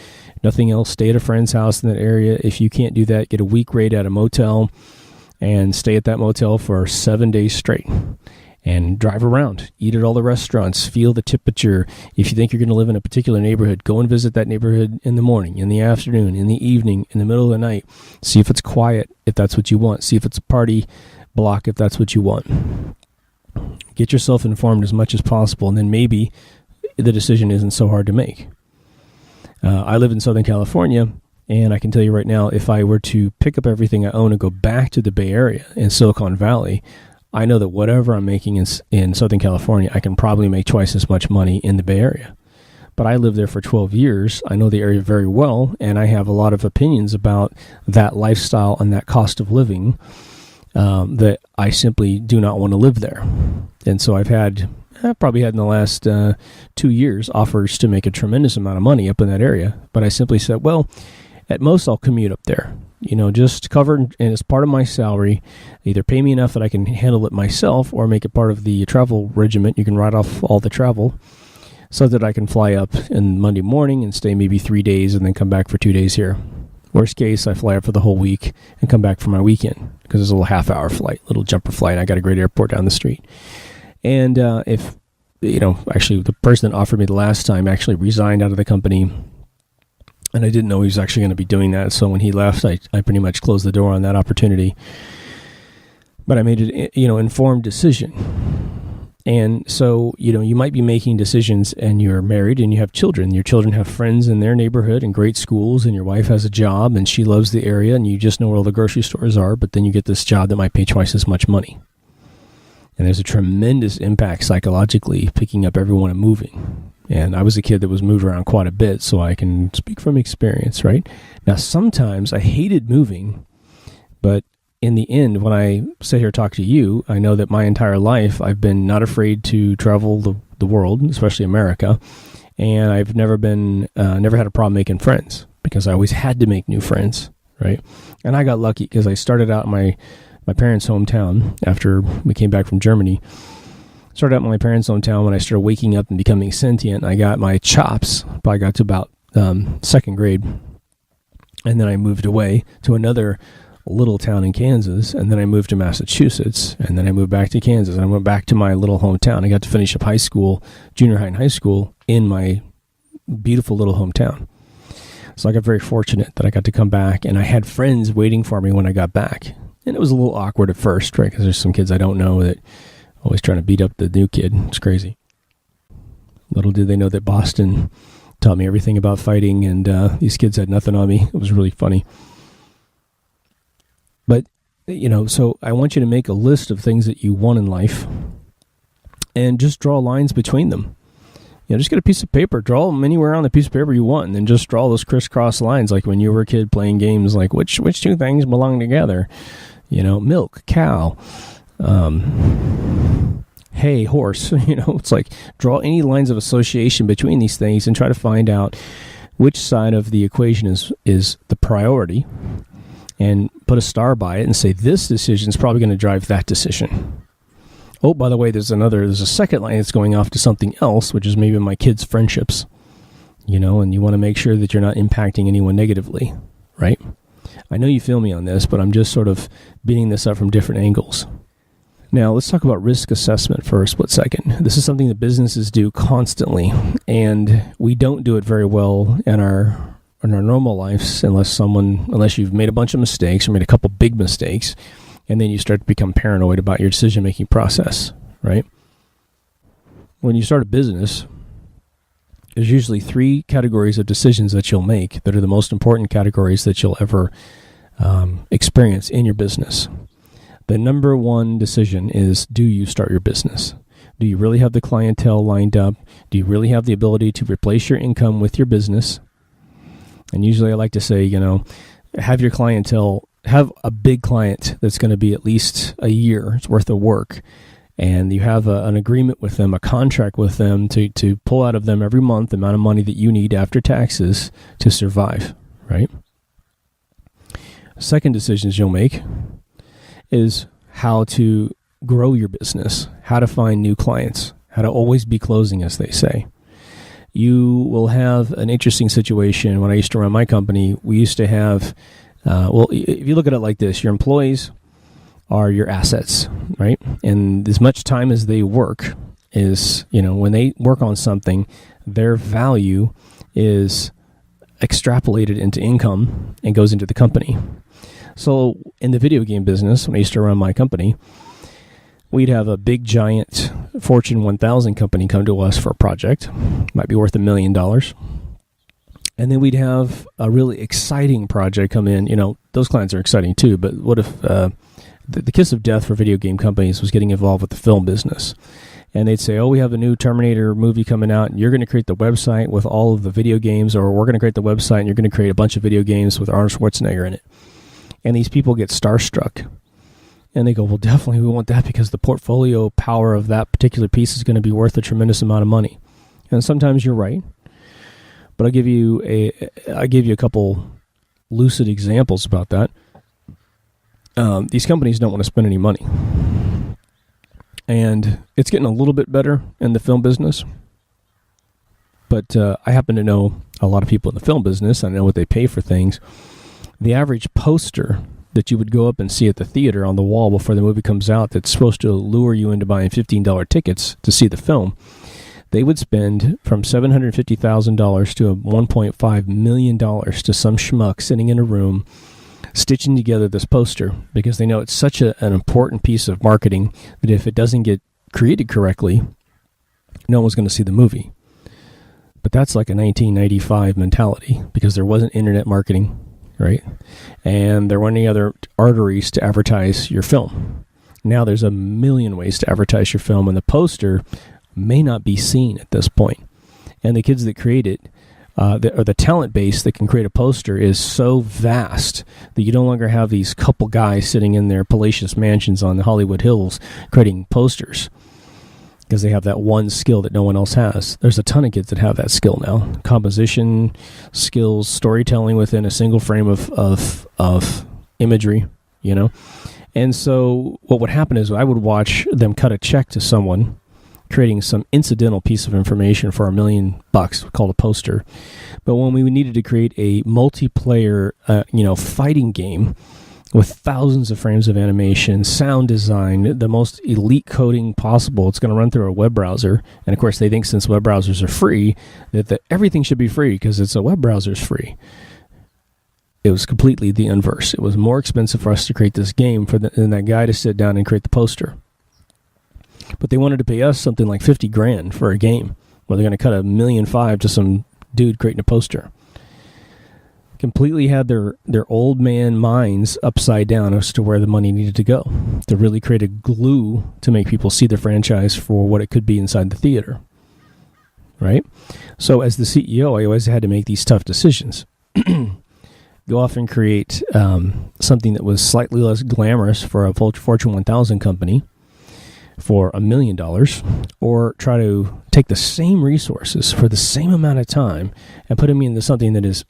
Nothing else, stay at a friend's house in that area. If you can't do that, get a week rate at a motel and stay at that motel for 7 days straight. And drive around, eat at all the restaurants, feel the temperature. If you think you're going to live in a particular neighborhood, go and visit that neighborhood in the morning, in the afternoon, in the evening, in the middle of the night. See if it's quiet, if that's what you want. See if it's a party block, if that's what you want. Get yourself informed as much as possible, and then maybe the decision isn't so hard to make. I live in Southern California, and I can tell you right now, if I were to pick up everything I own and go back to the Bay Area in Silicon Valley, I know that whatever I'm making in Southern California, I can probably make twice as much money in the Bay Area. But I lived there for 12 years. I know the area very well, and I have a lot of opinions about that lifestyle and that cost of living that I simply do not want to live there. And so I've probably had in the last 2 years offers to make a tremendous amount of money up in that area. But I simply said, well, at most I'll commute up there. Just cover, and as part of my salary, either pay me enough that I can handle it myself or make it part of the travel regiment. You can write off all the travel so that I can fly up in Monday morning and stay maybe 3 days and then come back for 2 days here. Worst case, I fly up for the whole week and come back for my weekend because it's a little half-hour flight, little jumper flight. I got a great airport down the street. And if, actually the person that offered me the last time actually resigned out of the company, and I didn't know he was actually going to be doing that. So when he left, I pretty much closed the door on that opportunity. But I made an informed decision. And so, you might be making decisions and you're married and you have children. Your children have friends in their neighborhood and great schools, and your wife has a job and she loves the area and you just know where all the grocery stores are, but then you get this job that might pay twice as much money. And there's a tremendous impact psychologically picking up everyone and moving. And I was a kid that was moved around quite a bit, so I can speak from experience, right? Now, sometimes I hated moving, but in the end, when I sit here and talk to you, I know that my entire life I've been not afraid to travel the world, especially America, and I've never had a problem making friends because I always had to make new friends, right? And I got lucky because I started out in my parents' hometown after we came back from Germany. Started out in my parents' hometown when I started waking up and becoming sentient. I got my chops, probably got to about second grade. And then I moved away to another little town in Kansas. And then I moved to Massachusetts. And then I moved back to Kansas. And I went back to my little hometown. I got to finish up high school, junior high and high school in my beautiful little hometown. So I got very fortunate that I got to come back. And I had friends waiting for me when I got back. And it was a little awkward at first, right? Because there's some kids I don't know that always trying to beat up the new kid. It's crazy. Little did they know that Boston taught me everything about fighting, and these kids had nothing on me. It was really funny. But, so I want you to make a list of things that you want in life and just draw lines between them. Just get a piece of paper, draw them anywhere on the piece of paper you want, and then just draw those crisscross lines like when you were a kid playing games, like which two things belong together? Milk, cow, hay, horse. It's like draw any lines of association between these things and try to find out which side of the equation is the priority, and put a star by it and say this decision is probably going to drive that decision. Oh, by the way, there's a second line that's going off to something else, which is maybe my kids' friendships, and you want to make sure that you're not impacting anyone negatively, right? I know you feel me on this, but I'm just sort of beating this up from different angles. Now, let's talk about risk assessment for a split second. This is something that businesses do constantly, and we don't do it very well in our normal lives unless you've made a bunch of mistakes or made a couple big mistakes, and then you start to become paranoid about your decision-making process, right? When you start a business, there's usually 3 categories of decisions that you'll make that are the most important categories that you'll ever experience in your business. The number one decision is, do you start your business? Do you really have the clientele lined up? Do you really have the ability to replace your income with your business? And usually I like to say, have your clientele, have a big client that's going to be at least a year's worth of work, and you have an agreement with them, a contract with them to pull out of them every month the amount of money that you need after taxes to survive, right? Second decisions you'll make is how to grow your business, how to find new clients, how to always be closing, as they say. You will have an interesting situation. When I used to run my company, we used to have if you look at it like this, your employees are your assets, right? And as much time as they work is, when they work on something, their value is extrapolated into income and goes into the company. So in the video game business, when I used to run my company, we'd have a big, giant Fortune 1000 company come to us for a project. Might be worth $1 million. And then we'd have a really exciting project come in. Those clients are exciting too, but what if the kiss of death for video game companies was getting involved with the film business? And they'd say, we have a new Terminator movie coming out, and you're going to create the website with all of the video games, or we're going to create the website, and you're going to create a bunch of video games with Arnold Schwarzenegger in it. And these people get starstruck. And they go, well, definitely we want that because the portfolio power of that particular piece is going to be worth a tremendous amount of money. And sometimes you're right. But I'll give you a couple lucid examples about that. These companies don't want to spend any money. And it's getting a little bit better in the film business. But I happen to know a lot of people in the film business. I know what they pay for things. The average poster that you would go up and see at the theater on the wall before the movie comes out that's supposed to lure you into buying $15 tickets to see the film, they would spend from $750,000 to $1.5 million to some schmuck sitting in a room stitching together this poster because they know it's such an important piece of marketing that if it doesn't get created correctly, no one's going to see the movie. But that's like a 1995 mentality because there wasn't internet marketing, right? And there weren't any other arteries to advertise your film. Now there's a million ways to advertise your film, and the poster may not be seen at this point. And the kids that create it, or the talent base that can create a poster is so vast that you no longer have these couple guys sitting in their palatial mansions on the Hollywood Hills creating posters because they have that one skill that no one else has. There's a ton of kids that have that skill now. Composition skills, storytelling within a single frame of imagery, And so what would happen is I would watch them cut a check to someone creating some incidental piece of information for $1 million called a poster. But when we needed to create a multiplayer, fighting game with thousands of frames of animation, sound design, the most elite coding possible, it's going to run through a web browser. And of course, they think since web browsers are free, that everything should be free because it's a web browser's free. It was completely the inverse. It was more expensive for us to create this game than that guy to sit down and create the poster. But they wanted to pay us something like $50,000 for a game. Well, they're going to cut $1.5 million to some dude creating a poster. Completely had their old man minds upside down as to where the money needed to go to really create a glue to make people see the franchise for what it could be inside the theater, right? So as the CEO, I always had to make these tough decisions. Go off and create something that was slightly less glamorous for a Fortune 1000 company for $1 million, or try to take the same resources for the same amount of time and put them into something that is,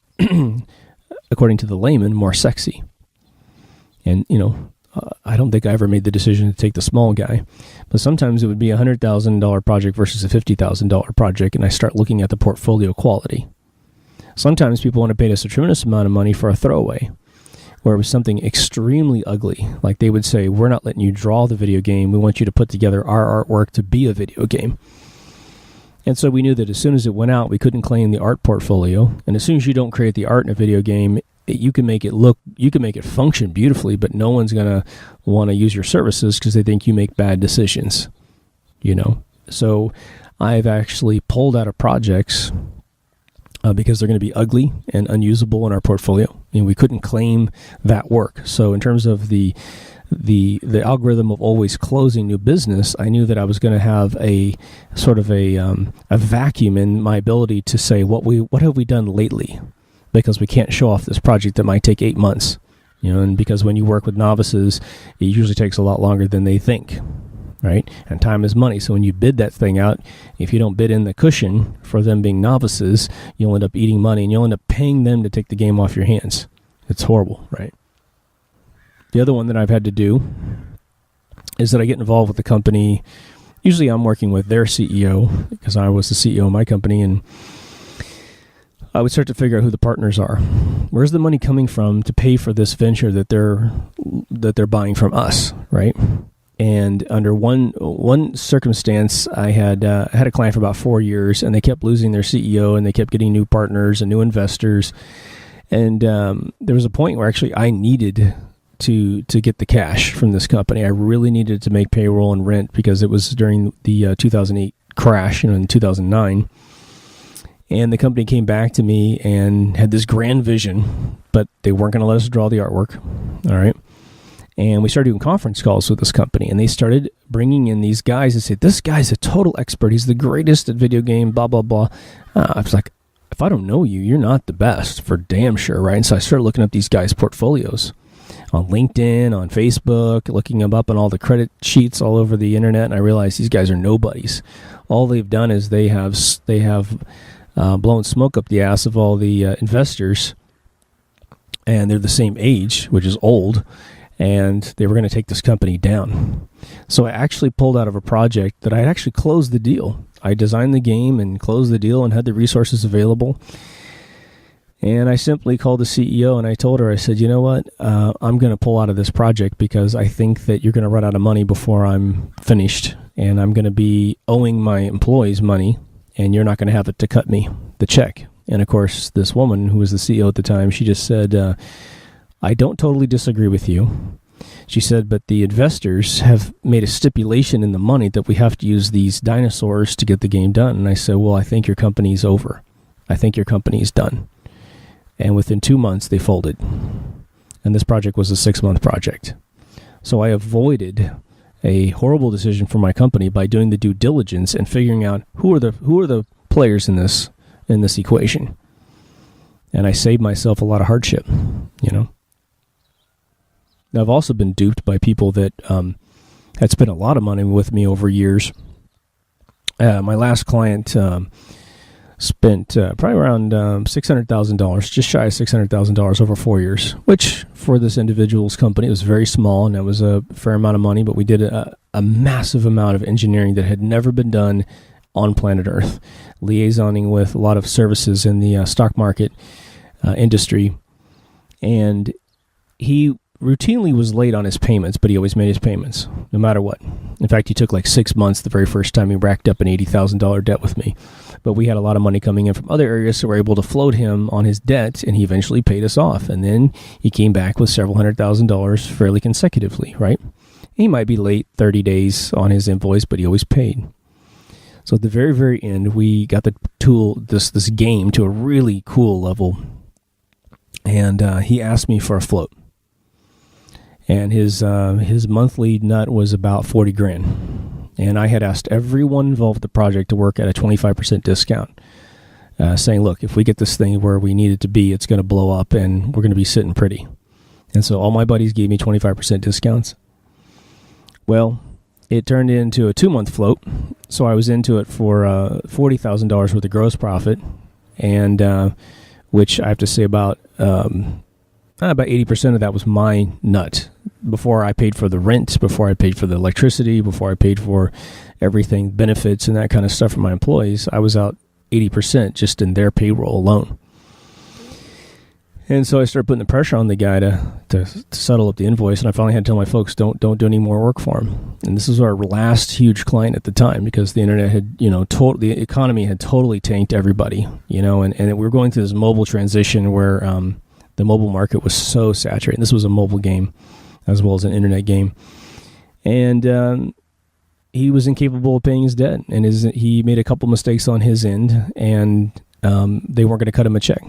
according to the layman, more sexy. And, I don't think I ever made the decision to take the small guy, but sometimes it would be a $100,000 project versus a $50,000 project, and I start looking at the portfolio quality. Sometimes people want to pay us a tremendous amount of money for a throwaway, where it was something extremely ugly. Like they would say, we're not letting you draw the video game. We want you to put together our artwork to be a video game. And so we knew that as soon as it went out, we couldn't claim the art portfolio. And as soon as you don't create the art in a video game, you can make it function beautifully, but no one's going to want to use your services because they think you make bad decisions, So I've actually pulled out of projects because they're going to be ugly and unusable in our portfolio. We couldn't claim that work. So in terms of the algorithm of always closing new business, I knew that I was going to have a sort of a vacuum in my ability to say what have we done lately, because we can't show off this project that might take 8 months, and because when you work with novices, it usually takes a lot longer than they think. Right? And time is money. So when you bid that thing out, if you don't bid in the cushion for them being novices, you'll end up eating money and you'll end up paying them to take the game off your hands. It's horrible, right? The other one that I've had to do is that I get involved with the company. Usually I'm working with their CEO because I was the CEO of my company, and I would start to figure out who the partners are. Where's the money coming from to pay for this venture that they're buying from us, right? And under one circumstance, I had a client for about 4 years, and they kept losing their CEO, and they kept getting new partners and new investors. And there was a point where actually I needed to get the cash from this company. I really needed to make payroll and rent because it was during the 2008 crash, in 2009. And the company came back to me and had this grand vision, but they weren't going to let us draw the artwork. All right. And we started doing conference calls with this company, and they started bringing in these guys and said, this guy's a total expert. He's the greatest at video game, blah, blah, blah. I was like, if I don't know you, you're not the best, for damn sure, right? And so I started looking up these guys' portfolios on LinkedIn, on Facebook, looking them up on all the credit sheets all over the internet, and I realized these guys are nobodies. All they've done is they have blown smoke up the ass of all the investors, and they're the same age, which is old, and they were going to take this company down. So I actually pulled out of a project that I had actually closed the deal. I designed the game and closed the deal and had the resources available. And I simply called the CEO and I told her, I said, you know what, I'm going to pull out of this project because I think that you're going to run out of money before I'm finished, and I'm going to be owing my employees money, and you're not going to have it to cut me the check. And of course, this woman who was the CEO at the time, she just said, I don't totally disagree with you. She said, but the investors have made a stipulation in the money that we have to use these dinosaurs to get the game done. And I said, well, I think your company's over. I think your company's done. And within 2 months, they folded. And this project was a 6-month project. So I avoided a horrible decision for my company by doing the due diligence and figuring out who are the players in this equation. And I saved myself a lot of hardship, Now, I've also been duped by people that had spent a lot of money with me over years. My last client spent probably around $600,000, just shy of $600,000 over 4 years, which for this individual's company was very small, and that was a fair amount of money, but we did a massive amount of engineering that had never been done on planet Earth, liaisoning with a lot of services in the stock market industry. And he routinely was late on his payments, but he always made his payments, no matter what. In fact, he took like 6 months the very first time he racked up an $80,000 debt with me. But we had a lot of money coming in from other areas, so we were able to float him on his debt, and he eventually paid us off. And then he came back with several $100,000 fairly consecutively, right? He might be late 30 days on his invoice, but he always paid. So at the very, very end, we got the tool, this game, to a really cool level. And he asked me for a float. And his monthly nut was about $40,000. And I had asked everyone involved with the project to work at a 25% discount, saying, look, if we get this thing where we need it to be, it's going to blow up and we're going to be sitting pretty. And so all my buddies gave me 25% discounts. Well, it turned into a 2-month float. So I was into it for $40,000 worth of gross profit, and which I have to say about 80% of that was my nut. Before I paid for the rent, before I paid for the electricity, before I paid for everything, benefits and that kind of stuff for my employees, I was out 80% just in their payroll alone. And so I started putting the pressure on the guy to settle up the invoice, and I finally had to tell my folks, don't do any more work for him. And this was our last huge client at the time, because the internet had, the economy had totally tanked everybody, and we were going through this mobile transition where the mobile market was so saturated. This was a mobile game as well as an internet game. And he was incapable of paying his debt, and he made a couple mistakes on his end, and they weren't going to cut him a check.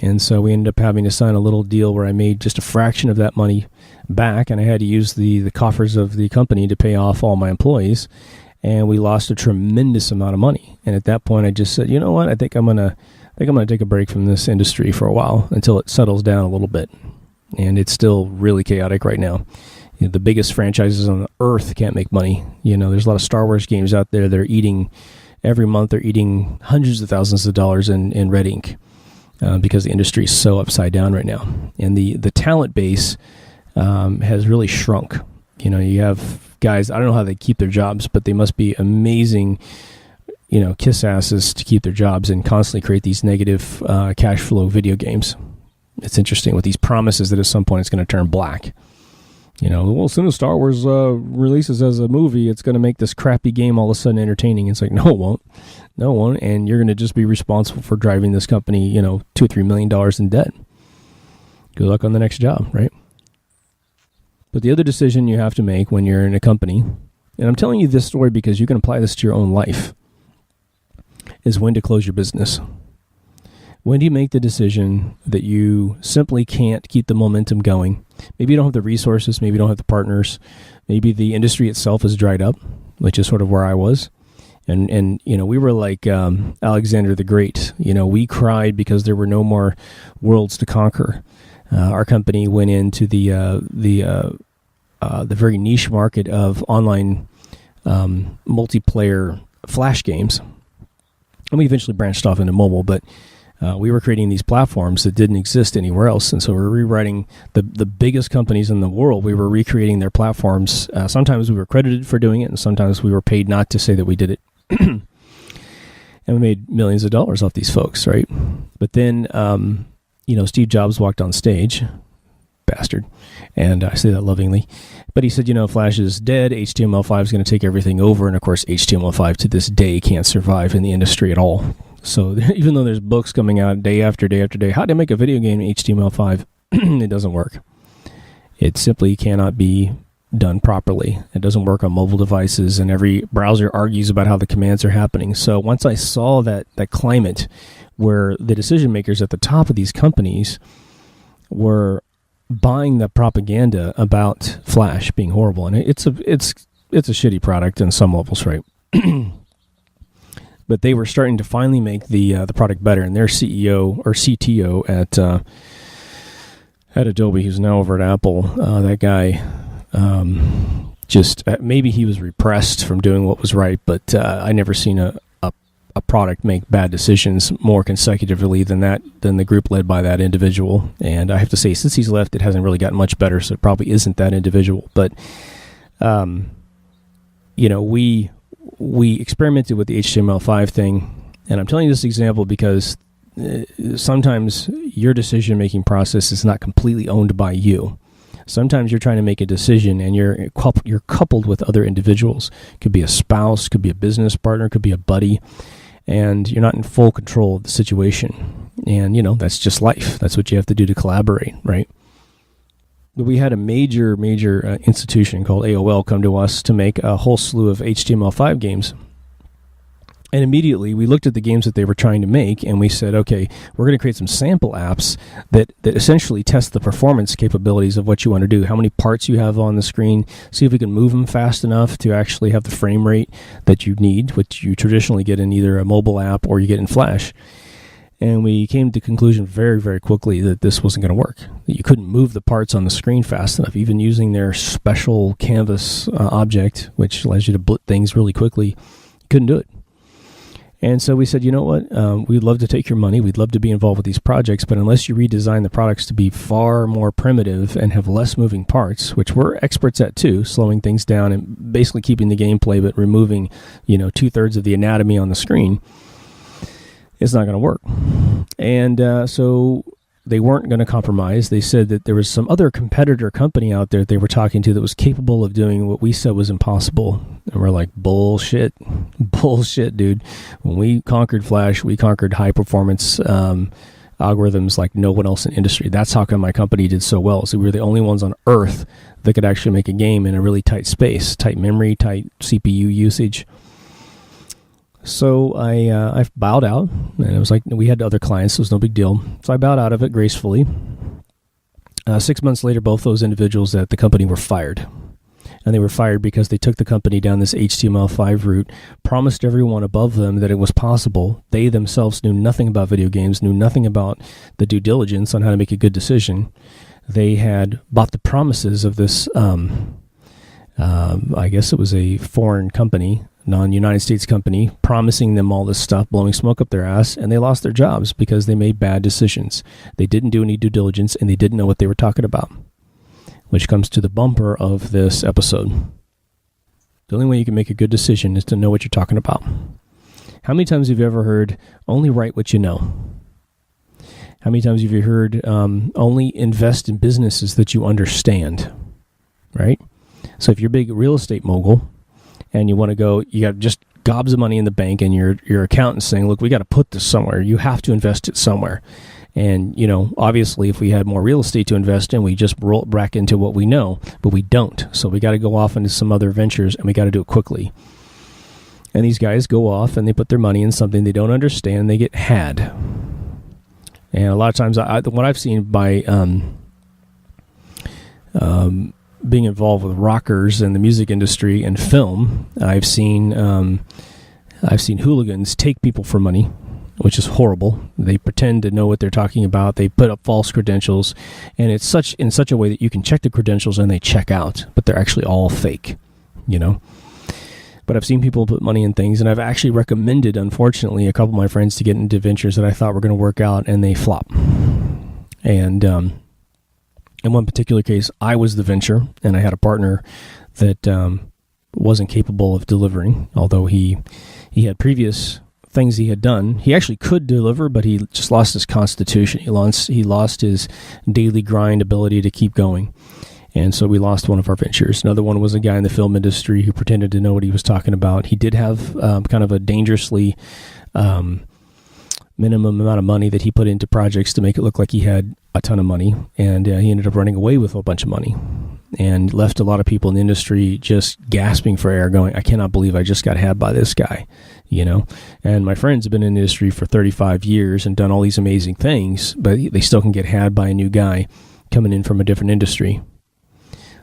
And so we ended up having to sign a little deal where I made just a fraction of that money back, and I had to use the coffers of the company to pay off all my employees, and we lost a tremendous amount of money. And at that point, I just said, you know what, I think I'm gonna take a break from this industry for a while until it settles down a little bit. And it's still really chaotic right now. The biggest franchises on the earth can't make money. There's a lot of Star Wars games out there that are eating, every month they're eating hundreds of thousands of dollars in red ink. Because the industry is so upside down right now. And the talent base has really shrunk. You have guys, I don't know how they keep their jobs, but they must be amazing, kiss asses to keep their jobs and constantly create these negative cash flow video games. It's interesting with these promises that at some point it's going to turn black. Well, as soon as Star Wars releases as a movie, it's going to make this crappy game all of a sudden entertaining. It's like, no, it won't. No, it won't. And you're going to just be responsible for driving this company, $2 or $3 million in debt. Good luck on the next job, right? But the other decision you have to make when you're in a company, and I'm telling you this story because you can apply this to your own life, is when to close your business. When do you make the decision that you simply can't keep the momentum going? Maybe you don't have the resources, maybe you don't have the partners, maybe the industry itself is dried up, which is sort of where I was. And we were like Alexander the Great. We cried because there were no more worlds to conquer. Our company went into the very niche market of online multiplayer flash games, and we eventually branched off into mobile. But we were creating these platforms that didn't exist anywhere else, and so we were rewriting the biggest companies in the world. We were recreating their platforms. Sometimes we were credited for doing it, and sometimes we were paid not to say that we did it. And we made millions of dollars off these folks, right? But then, Steve Jobs walked on stage, bastard, and I say that lovingly. But he said, Flash is dead. HTML5 is going to take everything over, and of course, HTML5 to this day can't survive in the industry at all. So even though there's books coming out day after day after day, how to make a video game in HTML5, it doesn't work. It simply cannot be done properly. It doesn't work on mobile devices, and every browser argues about how the commands are happening. So once I saw that climate where the decision makers at the top of these companies were buying the propaganda about Flash being horrible, and it's a shitty product in some levels, right? But they were starting to finally make the product better, and their CEO or CTO at Adobe, who's now over at Apple, that guy. Maybe he was repressed from doing what was right, but I never seen a product make bad decisions more consecutively than the group led by that individual. And I have to say, since he's left, it hasn't really gotten much better, so it probably isn't that individual. But we experimented with the HTML5 thing, and I'm telling you this example because sometimes your decision-making process is not completely owned by you. Sometimes you're trying to make a decision, and you're coupled with other individuals. Could be a spouse, could be a business partner, could be a buddy, and you're not in full control of the situation. And, that's just life. That's what you have to do to collaborate, right? But we had a major institution called AOL come to us to make a whole slew of HTML5 games. And immediately we looked at the games that they were trying to make, and we said, okay, we're going to create some sample apps that essentially test the performance capabilities of what you want to do, how many parts you have on the screen, see if we can move them fast enough to actually have the frame rate that you need, which you traditionally get in either a mobile app or you get in Flash. And we came to the conclusion very, very quickly that this wasn't going to work, that you couldn't move the parts on the screen fast enough, even using their special canvas object, which allows you to blit things really quickly. You couldn't do it. And so we said, you know what, we'd love to take your money. We'd love to be involved with these projects, but unless you redesign the products to be far more primitive and have less moving parts, which we're experts at too, slowing things down and basically keeping the gameplay, but removing, 2/3 of the anatomy on the screen, it's not going to work. And so they weren't going to compromise. They said that there was some other competitor company out there they were talking to that was capable of doing what we said was impossible. And we're like, bullshit, dude. When we conquered Flash, we conquered high performance algorithms like no one else in industry. That's how come my company did so well. So we were the only ones on earth that could actually make a game in a really tight space, tight memory, tight CPU usage. So I bowed out, and it was like we had other clients, so it was no big deal. So I bowed out of it gracefully. 6 months later, both those individuals at the company were fired. And they were fired because they took the company down this HTML5 route, promised everyone above them that it was possible. They themselves knew nothing about video games, knew nothing about the due diligence on how to make a good decision. They had bought the promises of this, I guess it was a foreign company, non-United States company, promising them all this stuff, blowing smoke up their ass, and they lost their jobs because they made bad decisions. They didn't do any due diligence, and they didn't know what they were talking about, which comes to the bumper of this episode. The only way you can make a good decision is to know what you're talking about. How many times have you ever heard, only write what you know? How many times have you heard, only invest in businesses that you understand, right? So if you're a big real estate mogul, and you want to go, you got just gobs of money in the bank, and your accountant's saying, look, we got to put this somewhere. You have to invest it somewhere. And, obviously, if we had more real estate to invest in, we just roll it back into what we know, but we don't. So we got to go off into some other ventures, and we got to do it quickly. And these guys go off, and they put their money in something they don't understand. They get had. And a lot of times, what I've seen by being involved with rockers in the music industry and film, I've seen hooligans take people for money, which is horrible. They pretend to know what they're talking about. They put up false credentials, and it's in such a way that you can check the credentials and they check out, but they're actually all fake, But I've seen people put money in things, and I've actually recommended, unfortunately, a couple of my friends to get into ventures that I thought were going to work out, and they flop. And in one particular case, I was the venture, and I had a partner that wasn't capable of delivering, although he had previous things he had done. He actually could deliver, but he just lost his constitution. He lost his daily grind ability to keep going. And so we lost one of our ventures. Another one was a guy in the film industry who pretended to know what he was talking about. He did have kind of a dangerously minimum amount of money that he put into projects to make it look like he had a ton of money, and he ended up running away with a bunch of money and left a lot of people in the industry just gasping for air, going, I cannot believe I just got had by this guy, And my friends have been in the industry for 35 years and done all these amazing things, but they still can get had by a new guy coming in from a different industry.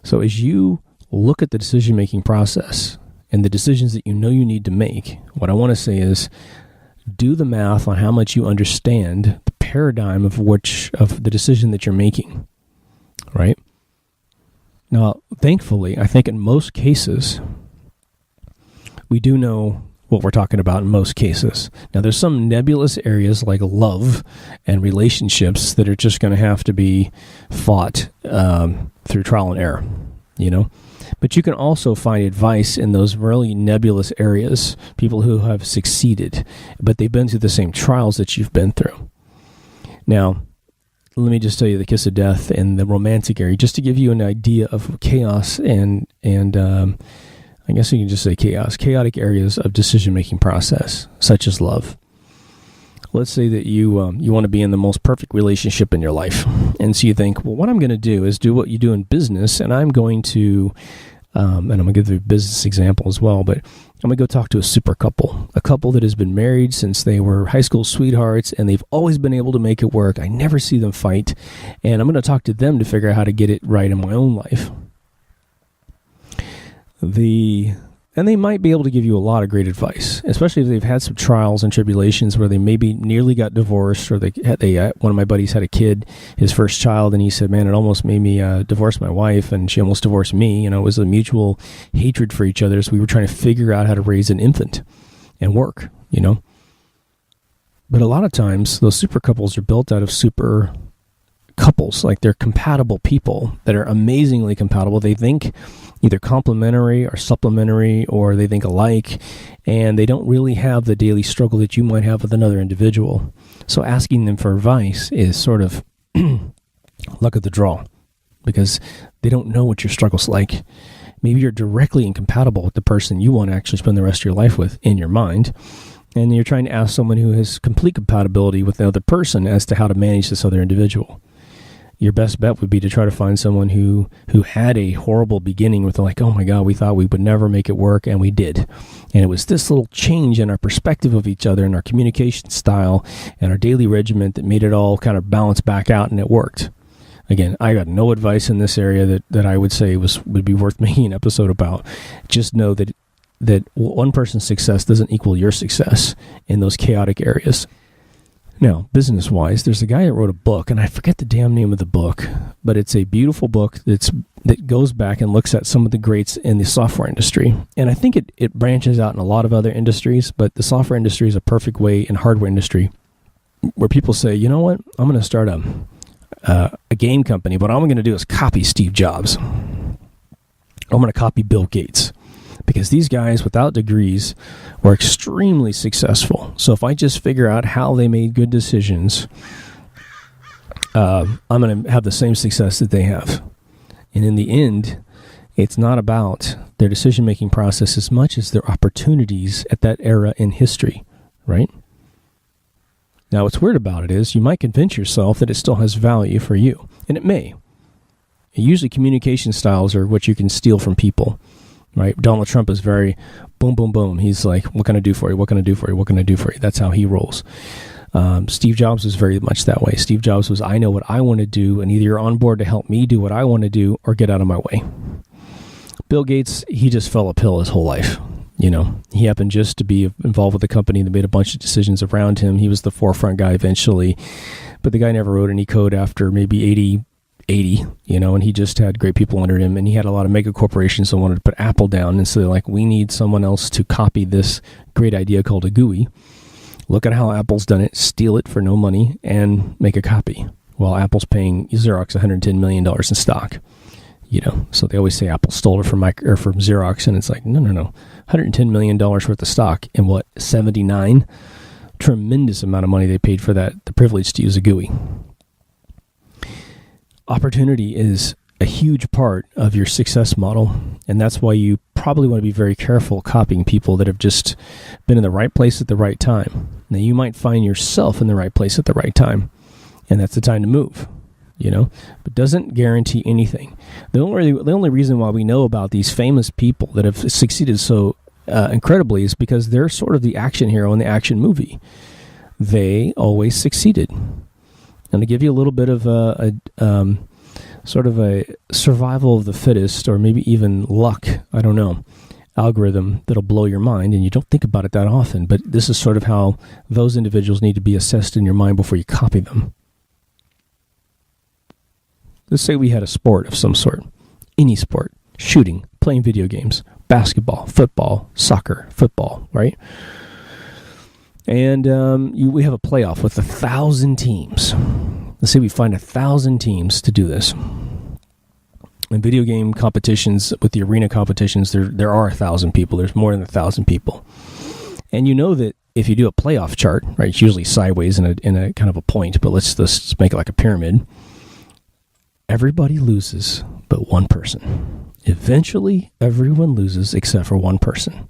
So as you look at the decision-making process and the decisions that you need to make, what I want to say is, do the math on how much you understand the paradigm of the decision that you're making, right? Now, thankfully, I think in most cases, we do know what we're talking about in most cases. Now, there's some nebulous areas like love and relationships that are just going to have to be fought through trial and error, But you can also find advice in those really nebulous areas, people who have succeeded, but they've been through the same trials that you've been through. Now, let me just tell you the kiss of death in the romantic area, just to give you an idea of chaos and I guess you can just say chaotic areas of decision-making process, such as love. Let's say that you want to be in the most perfect relationship in your life. And so you think, well, what I'm going to do is do what you do in business, and I'm going to, and I'm going to give you a business example as well, but I'm going to go talk to a super couple, a couple that has been married since they were high school sweethearts, and they've always been able to make it work. I never see them fight, and I'm going to talk to them to figure out how to get it right in my own life. And they might be able to give you a lot of great advice, especially if they've had some trials and tribulations where they maybe nearly got divorced, or one of my buddies had a kid, his first child, and he said, man, it almost made me divorce my wife, and she almost divorced me. It was a mutual hatred for each other, so we were trying to figure out how to raise an infant and work, But a lot of times, those super couples are built out of super couples, like they're compatible people that are amazingly compatible. They think either complementary or supplementary, or they think alike, and they don't really have the daily struggle that you might have with another individual. So asking them for advice is sort of luck of the draw, because they don't know what your struggle's like. Maybe you're directly incompatible with the person you want to actually spend the rest of your life with in your mind, and you're trying to ask someone who has complete compatibility with the other person as to how to manage this other individual. Your best bet would be to try to find someone who had a horrible beginning with like, oh my God, we thought we would never make it work, and we did. And it was this little change in our perspective of each other and our communication style and our daily regimen that made it all kind of balance back out, and it worked. Again, I got no advice in this area that I would say would be worth making an episode about. Just know that one person's success doesn't equal your success in those chaotic areas. Now, business-wise, there's a guy that wrote a book, and I forget the damn name of the book, but it's a beautiful book that goes back and looks at some of the greats in the software industry. And I think it branches out in a lot of other industries, but the software industry is a perfect way in hardware industry where people say, you know what, I'm going to start a game company, but all I'm going to do is copy Steve Jobs. I'm going to copy Bill Gates. Because these guys without degrees were extremely successful. So if I just figure out how they made good decisions, I'm going to have the same success that they have. And in the end, it's not about their decision-making process as much as their opportunities at that era in history, right? Now, what's weird about it is you might convince yourself that it still has value for you, and it may. Usually communication styles are what you can steal from people. Right? Donald Trump is very boom, boom, boom. He's like, what can I do for you? What can I do for you? What can I do for you? That's how he rolls. Steve Jobs was very much that way. Steve Jobs was, I know what I want to do, and either you're on board to help me do what I want to do or get out of my way. Bill Gates, he just fell uphill his whole life. He happened just to be involved with a company that made a bunch of decisions around him. He was the forefront guy eventually, but the guy never wrote any code after maybe 80, and he just had great people under him, and he had a lot of mega corporations that wanted to put Apple down, and so they're like, we need someone else to copy this great idea called a GUI. Look at how Apple's done it, steal it for no money, and make a copy, while Apple's paying Xerox $110 million in stock. So they always say Apple stole it from Xerox, and it's like, no, $110 million worth of stock in what, 79? Tremendous amount of money they paid for that, the privilege to use a GUI. Opportunity is a huge part of your success model, and that's why you probably want to be very careful copying people that have just been in the right place at the right time. Now, you might find yourself in the right place at the right time, and that's the time to move, but doesn't guarantee anything. The only reason why we know about these famous people that have succeeded so incredibly is because they're sort of the action hero in the action movie. They always succeeded. And to give you a little bit of a sort of a survival of the fittest, or maybe even luck, I don't know, algorithm that'll blow your mind, and you don't think about it that often, but this is sort of how those individuals need to be assessed in your mind before you copy them. Let's say we had a sport of some sort, any sport, shooting, playing video games, basketball, football, soccer, football, right? And we have a playoff with 1,000 teams. Let's say we find 1,000 teams to do this. In video game competitions, with the arena competitions, there are 1,000 people. There's more than 1,000 people. And you know that if you do a playoff chart, right, it's usually sideways in a kind of a point, but let's make it like a pyramid. Everybody loses but one person. Eventually, everyone loses except for one person.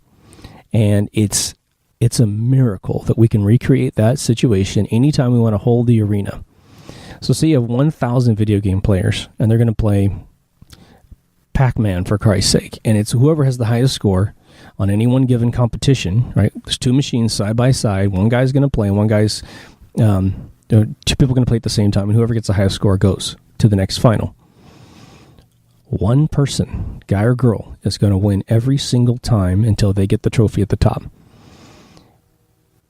And it's a miracle that we can recreate that situation anytime we want to hold the arena. So say you have 1,000 video game players, and they're going to play Pac-Man, for Christ's sake. And it's whoever has the highest score on any one given competition, right? There's two machines side by side. One guy's going to play, and one guy's, two people going to play at the same time, and whoever gets the highest score goes to the next final. One person, guy or girl, is going to win every single time until they get the trophy at the top.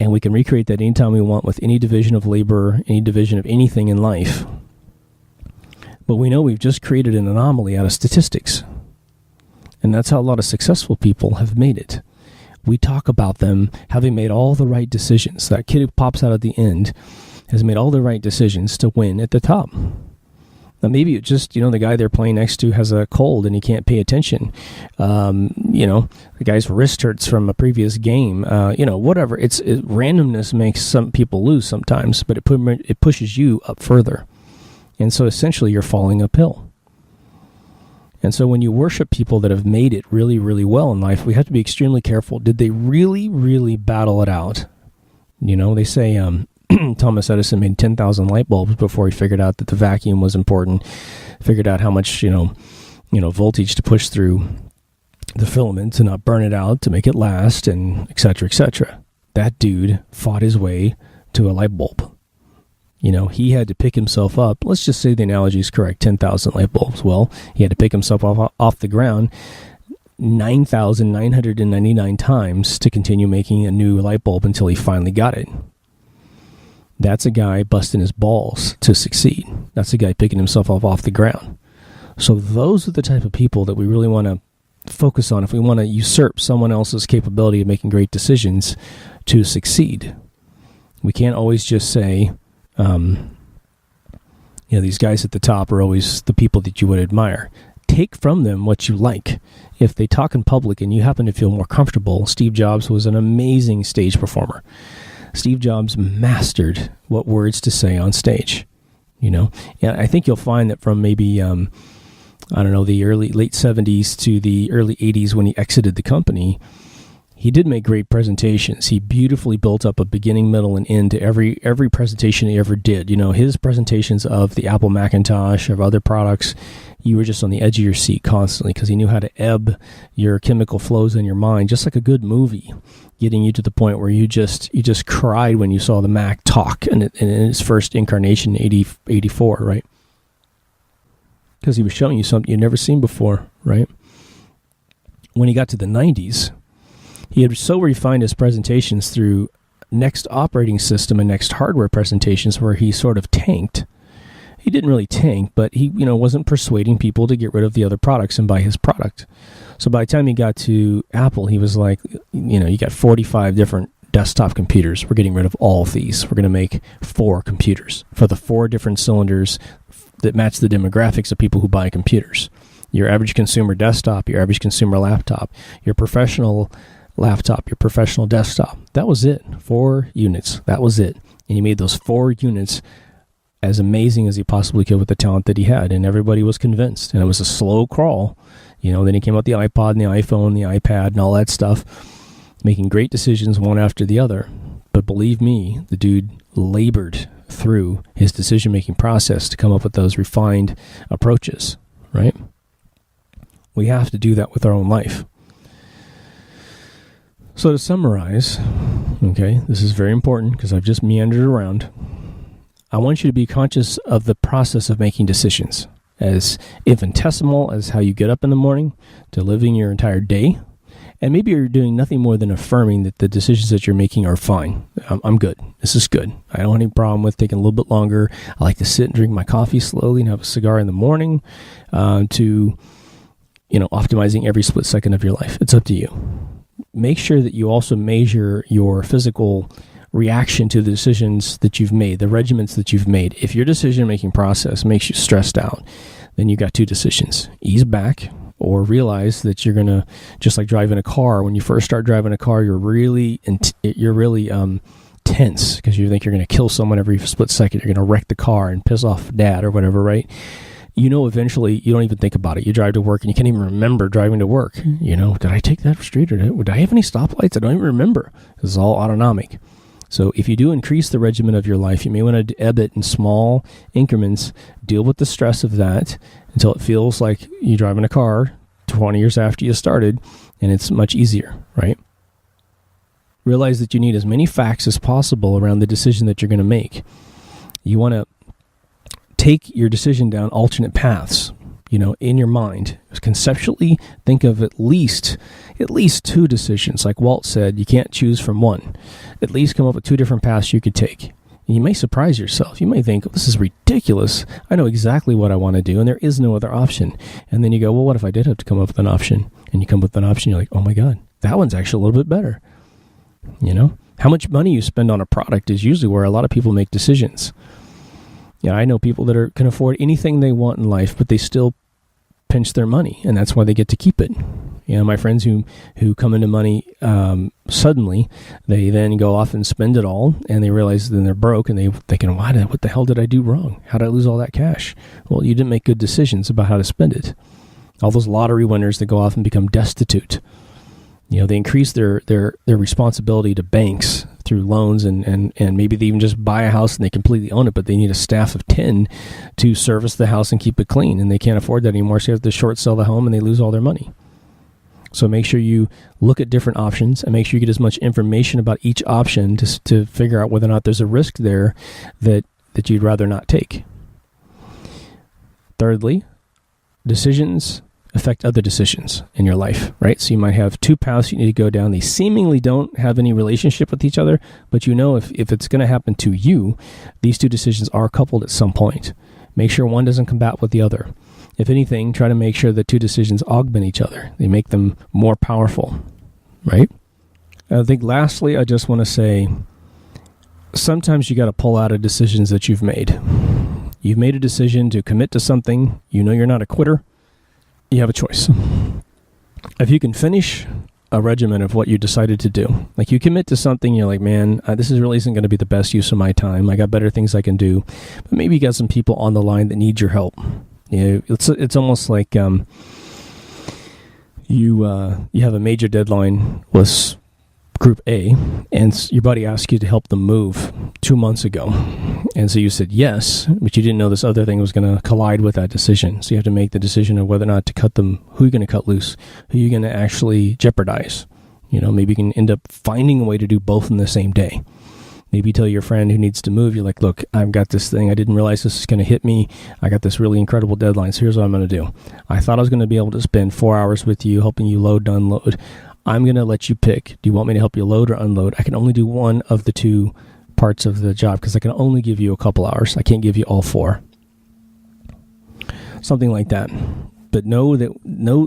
And we can recreate that anytime we want with any division of labor, any division of anything in life. But we know we've just created an anomaly out of statistics. And that's how a lot of successful people have made it. We talk about them having made all the right decisions. That kid who pops out at the end has made all the right decisions to win at the top. Now, maybe it's just, the guy they're playing next to has a cold and he can't pay attention. The guy's wrist hurts from a previous game. Whatever. Randomness makes some people lose sometimes, but it pushes you up further. And so essentially you're falling uphill. And so when you worship people that have made it really, really well in life, we have to be extremely careful. Did they really, really battle it out? They say Thomas Edison made 10,000 light bulbs before he figured out that the vacuum was important, figured out how much, voltage to push through the filament to not burn it out, to make it last, and et cetera, et cetera. That dude fought his way to a light bulb. He had to pick himself up. Let's just say the analogy is correct, 10,000 light bulbs. Well, he had to pick himself off the ground 9,999 times to continue making a new light bulb until he finally got it. That's a guy busting his balls to succeed. That's a guy picking himself up off the ground. So those are the type of people that we really want to focus on if we want to usurp someone else's capability of making great decisions to succeed. We can't always just say, these guys at the top are always the people that you would admire. Take from them what you like. If they talk in public and you happen to feel more comfortable, Steve Jobs was an amazing stage performer. Steve Jobs mastered what words to say on stage. And I think you'll find that from maybe, the late 70s to the early 80s when he exited the company, he did make great presentations. He beautifully built up a beginning, middle, and end to every presentation he ever did. His presentations of the Apple Macintosh, of other products, you were just on the edge of your seat constantly because he knew how to ebb your chemical flows in your mind, just like a good movie, getting you to the point where you just cried when you saw the Mac talk in its first incarnation in 84, right? Because he was showing you something you'd never seen before, right? When he got to the 90s, he had so refined his presentations through Next operating system and Next hardware presentations where he sort of tanked. He didn't really tank, but he wasn't persuading people to get rid of the other products and buy his product. So by the time he got to Apple, he was like, you got 45 different desktop computers. We're getting rid of all of these. We're going to make 4 computers for the 4 different cylinders that match the demographics of people who buy computers. Your average consumer desktop, your average consumer laptop, your professional laptop, your professional desktop. That was it. 4 units. That was it. And he made those 4 units as amazing as he possibly could with the talent that he had. And everybody was convinced. And it was a slow crawl. Then he came out the iPod and the iPhone, the iPad and all that stuff, making great decisions one after the other. But believe me, the dude labored through his decision-making process to come up with those refined approaches, right? We have to do that with our own life. So to summarize, okay, this is very important because I've just meandered around. I want you to be conscious of the process of making decisions, as infinitesimal as how you get up in the morning to living your entire day. And maybe you're doing nothing more than affirming that the decisions that you're making are fine. I'm good. This is good. I don't have any problem with taking a little bit longer. I like to sit and drink my coffee slowly and have a cigar in the morning to optimizing every split second of your life. It's up to you. Make sure that you also measure your physical reaction to the decisions that you've made, the regimens that you've made. If your decision-making process makes you stressed out, then you got 2 decisions. Ease back or realize that you're going to, just like driving a car, when you first start driving a car, you're really tense because you think you're going to kill someone every split second. You're going to wreck the car and piss off dad or whatever, right? Eventually you don't even think about it. You drive to work and you can't even remember driving to work. Did I take that street or did I have any stoplights? I don't even remember. It's all autonomic. So if you do increase the regimen of your life, you may want to ebb it in small increments, deal with the stress of that until it feels like you're driving a car 20 years after you started, and it's much easier, right? Realize that you need as many facts as possible around the decision that you're going to make. You want to take your decision down alternate paths, in your mind. Conceptually, think of at least 2 decisions. Like Walt said, you can't choose from one. At least come up with 2 different paths you could take. And you may surprise yourself. You may think, oh, this is ridiculous. I know exactly what I want to do, and there is no other option. And then you go, well, what if I did have to come up with an option? And you come up with an option, you're like, oh my God, that one's actually a little bit better. How much money you spend on a product is usually where a lot of people make decisions. I know people that can afford anything they want in life, but they still pinch their money, and that's why they get to keep it. My friends who come into money suddenly, they then go off and spend it all, and they realize then they're broke, and they're thinking, what the hell did I do wrong? How did I lose all that cash? Well, you didn't make good decisions about how to spend it. All those lottery winners that go off and become destitute, they increase their responsibility to banks through loans, and maybe they even just buy a house and they completely own it, but they need a staff of 10 to service the house and keep it clean, and they can't afford that anymore, so they have to short sell the home and they lose all their money. So make sure you look at different options and make sure you get as much information about each option to figure out whether or not there's a risk there that you'd rather not take. Thirdly, decisions affect other decisions in your life, right? So you might have 2 paths you need to go down. They seemingly don't have any relationship with each other, but if it's going to happen to you, these 2 decisions are coupled at some point. Make sure one doesn't combat with the other. If anything, try to make sure the 2 decisions augment each other. They make them more powerful, right? I think lastly, I just want to say, sometimes you got to pull out of decisions that you've made. You've made a decision to commit to something. You're not a quitter. You have a choice. If you can finish a regimen of what you decided to do, like you commit to something, you're like, man, this really isn't going to be the best use of my time. I got better things I can do. But maybe you got some people on the line that need your help. It's almost like you have a major deadline with Group A, and your buddy asked you to help them move 2 months ago. And so you said yes, but you didn't know this other thing was going to collide with that decision. So you have to make the decision of whether or not to cut them, who you're going to cut loose, who you're going to actually jeopardize. Maybe you can end up finding a way to do both in the same day. Maybe you tell your friend who needs to move, you're like, look, I've got this thing. I didn't realize this is going to hit me. I got this really incredible deadline. So here's what I'm going to do. I thought I was going to be able to spend 4 hours with you, helping you load and unload. I'm going to let you pick. Do you want me to help you load or unload? I can only do one of the 2 parts of the job because I can only give you a couple hours. I can't give you all 4. Something like that. But know,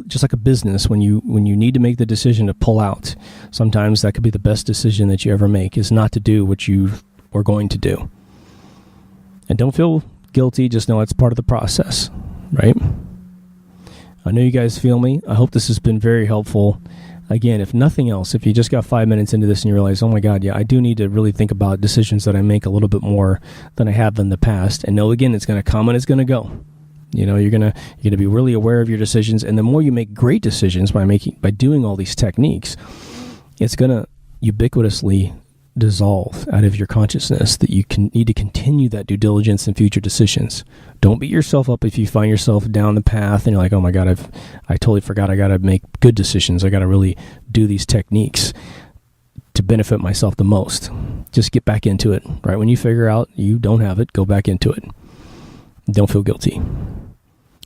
just like a business, when you need to make the decision to pull out, sometimes that could be the best decision that you ever make, is not to do what you were going to do. And don't feel guilty. Just know it's part of the process, right? I know you guys feel me. I hope this has been very helpful. Again, if nothing else, if you just got 5 minutes into this and you realize, oh my God, yeah, I do need to really think about decisions that I make a little bit more than I have in the past. And know, again, it's going to come and it's going to go. You're gonna be really aware of your decisions, and the more you make great decisions by doing all these techniques, it's gonna ubiquitously dissolve out of your consciousness that you need to continue that due diligence in future decisions. Don't beat yourself up if you find yourself down the path and you're like, oh my God, I totally forgot. I got to make good decisions. I got to really do these techniques to benefit myself the most. Just get back into it. Right when you figure out you don't have it, go back into it. Don't feel guilty.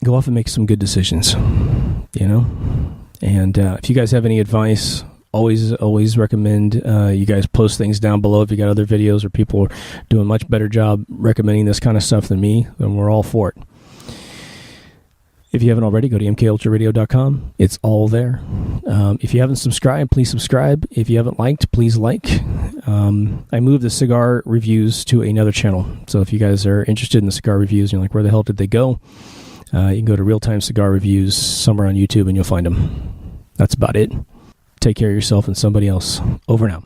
Go off and make some good decisions, And if you guys have any advice, always recommend you guys post things down below. If you got other videos or people are doing a much better job recommending this kind of stuff than me, then we're all for it. If you haven't already, go to mkultraradio.com. It's all there. If you haven't subscribed, please subscribe. If you haven't liked, please like. I moved the cigar reviews to another channel. So if you guys are interested in the cigar reviews and you're like, where the hell did they go? You can go to Real-Time Cigar Reviews somewhere on YouTube and you'll find them. That's about it. Take care of yourself and somebody else. Over now.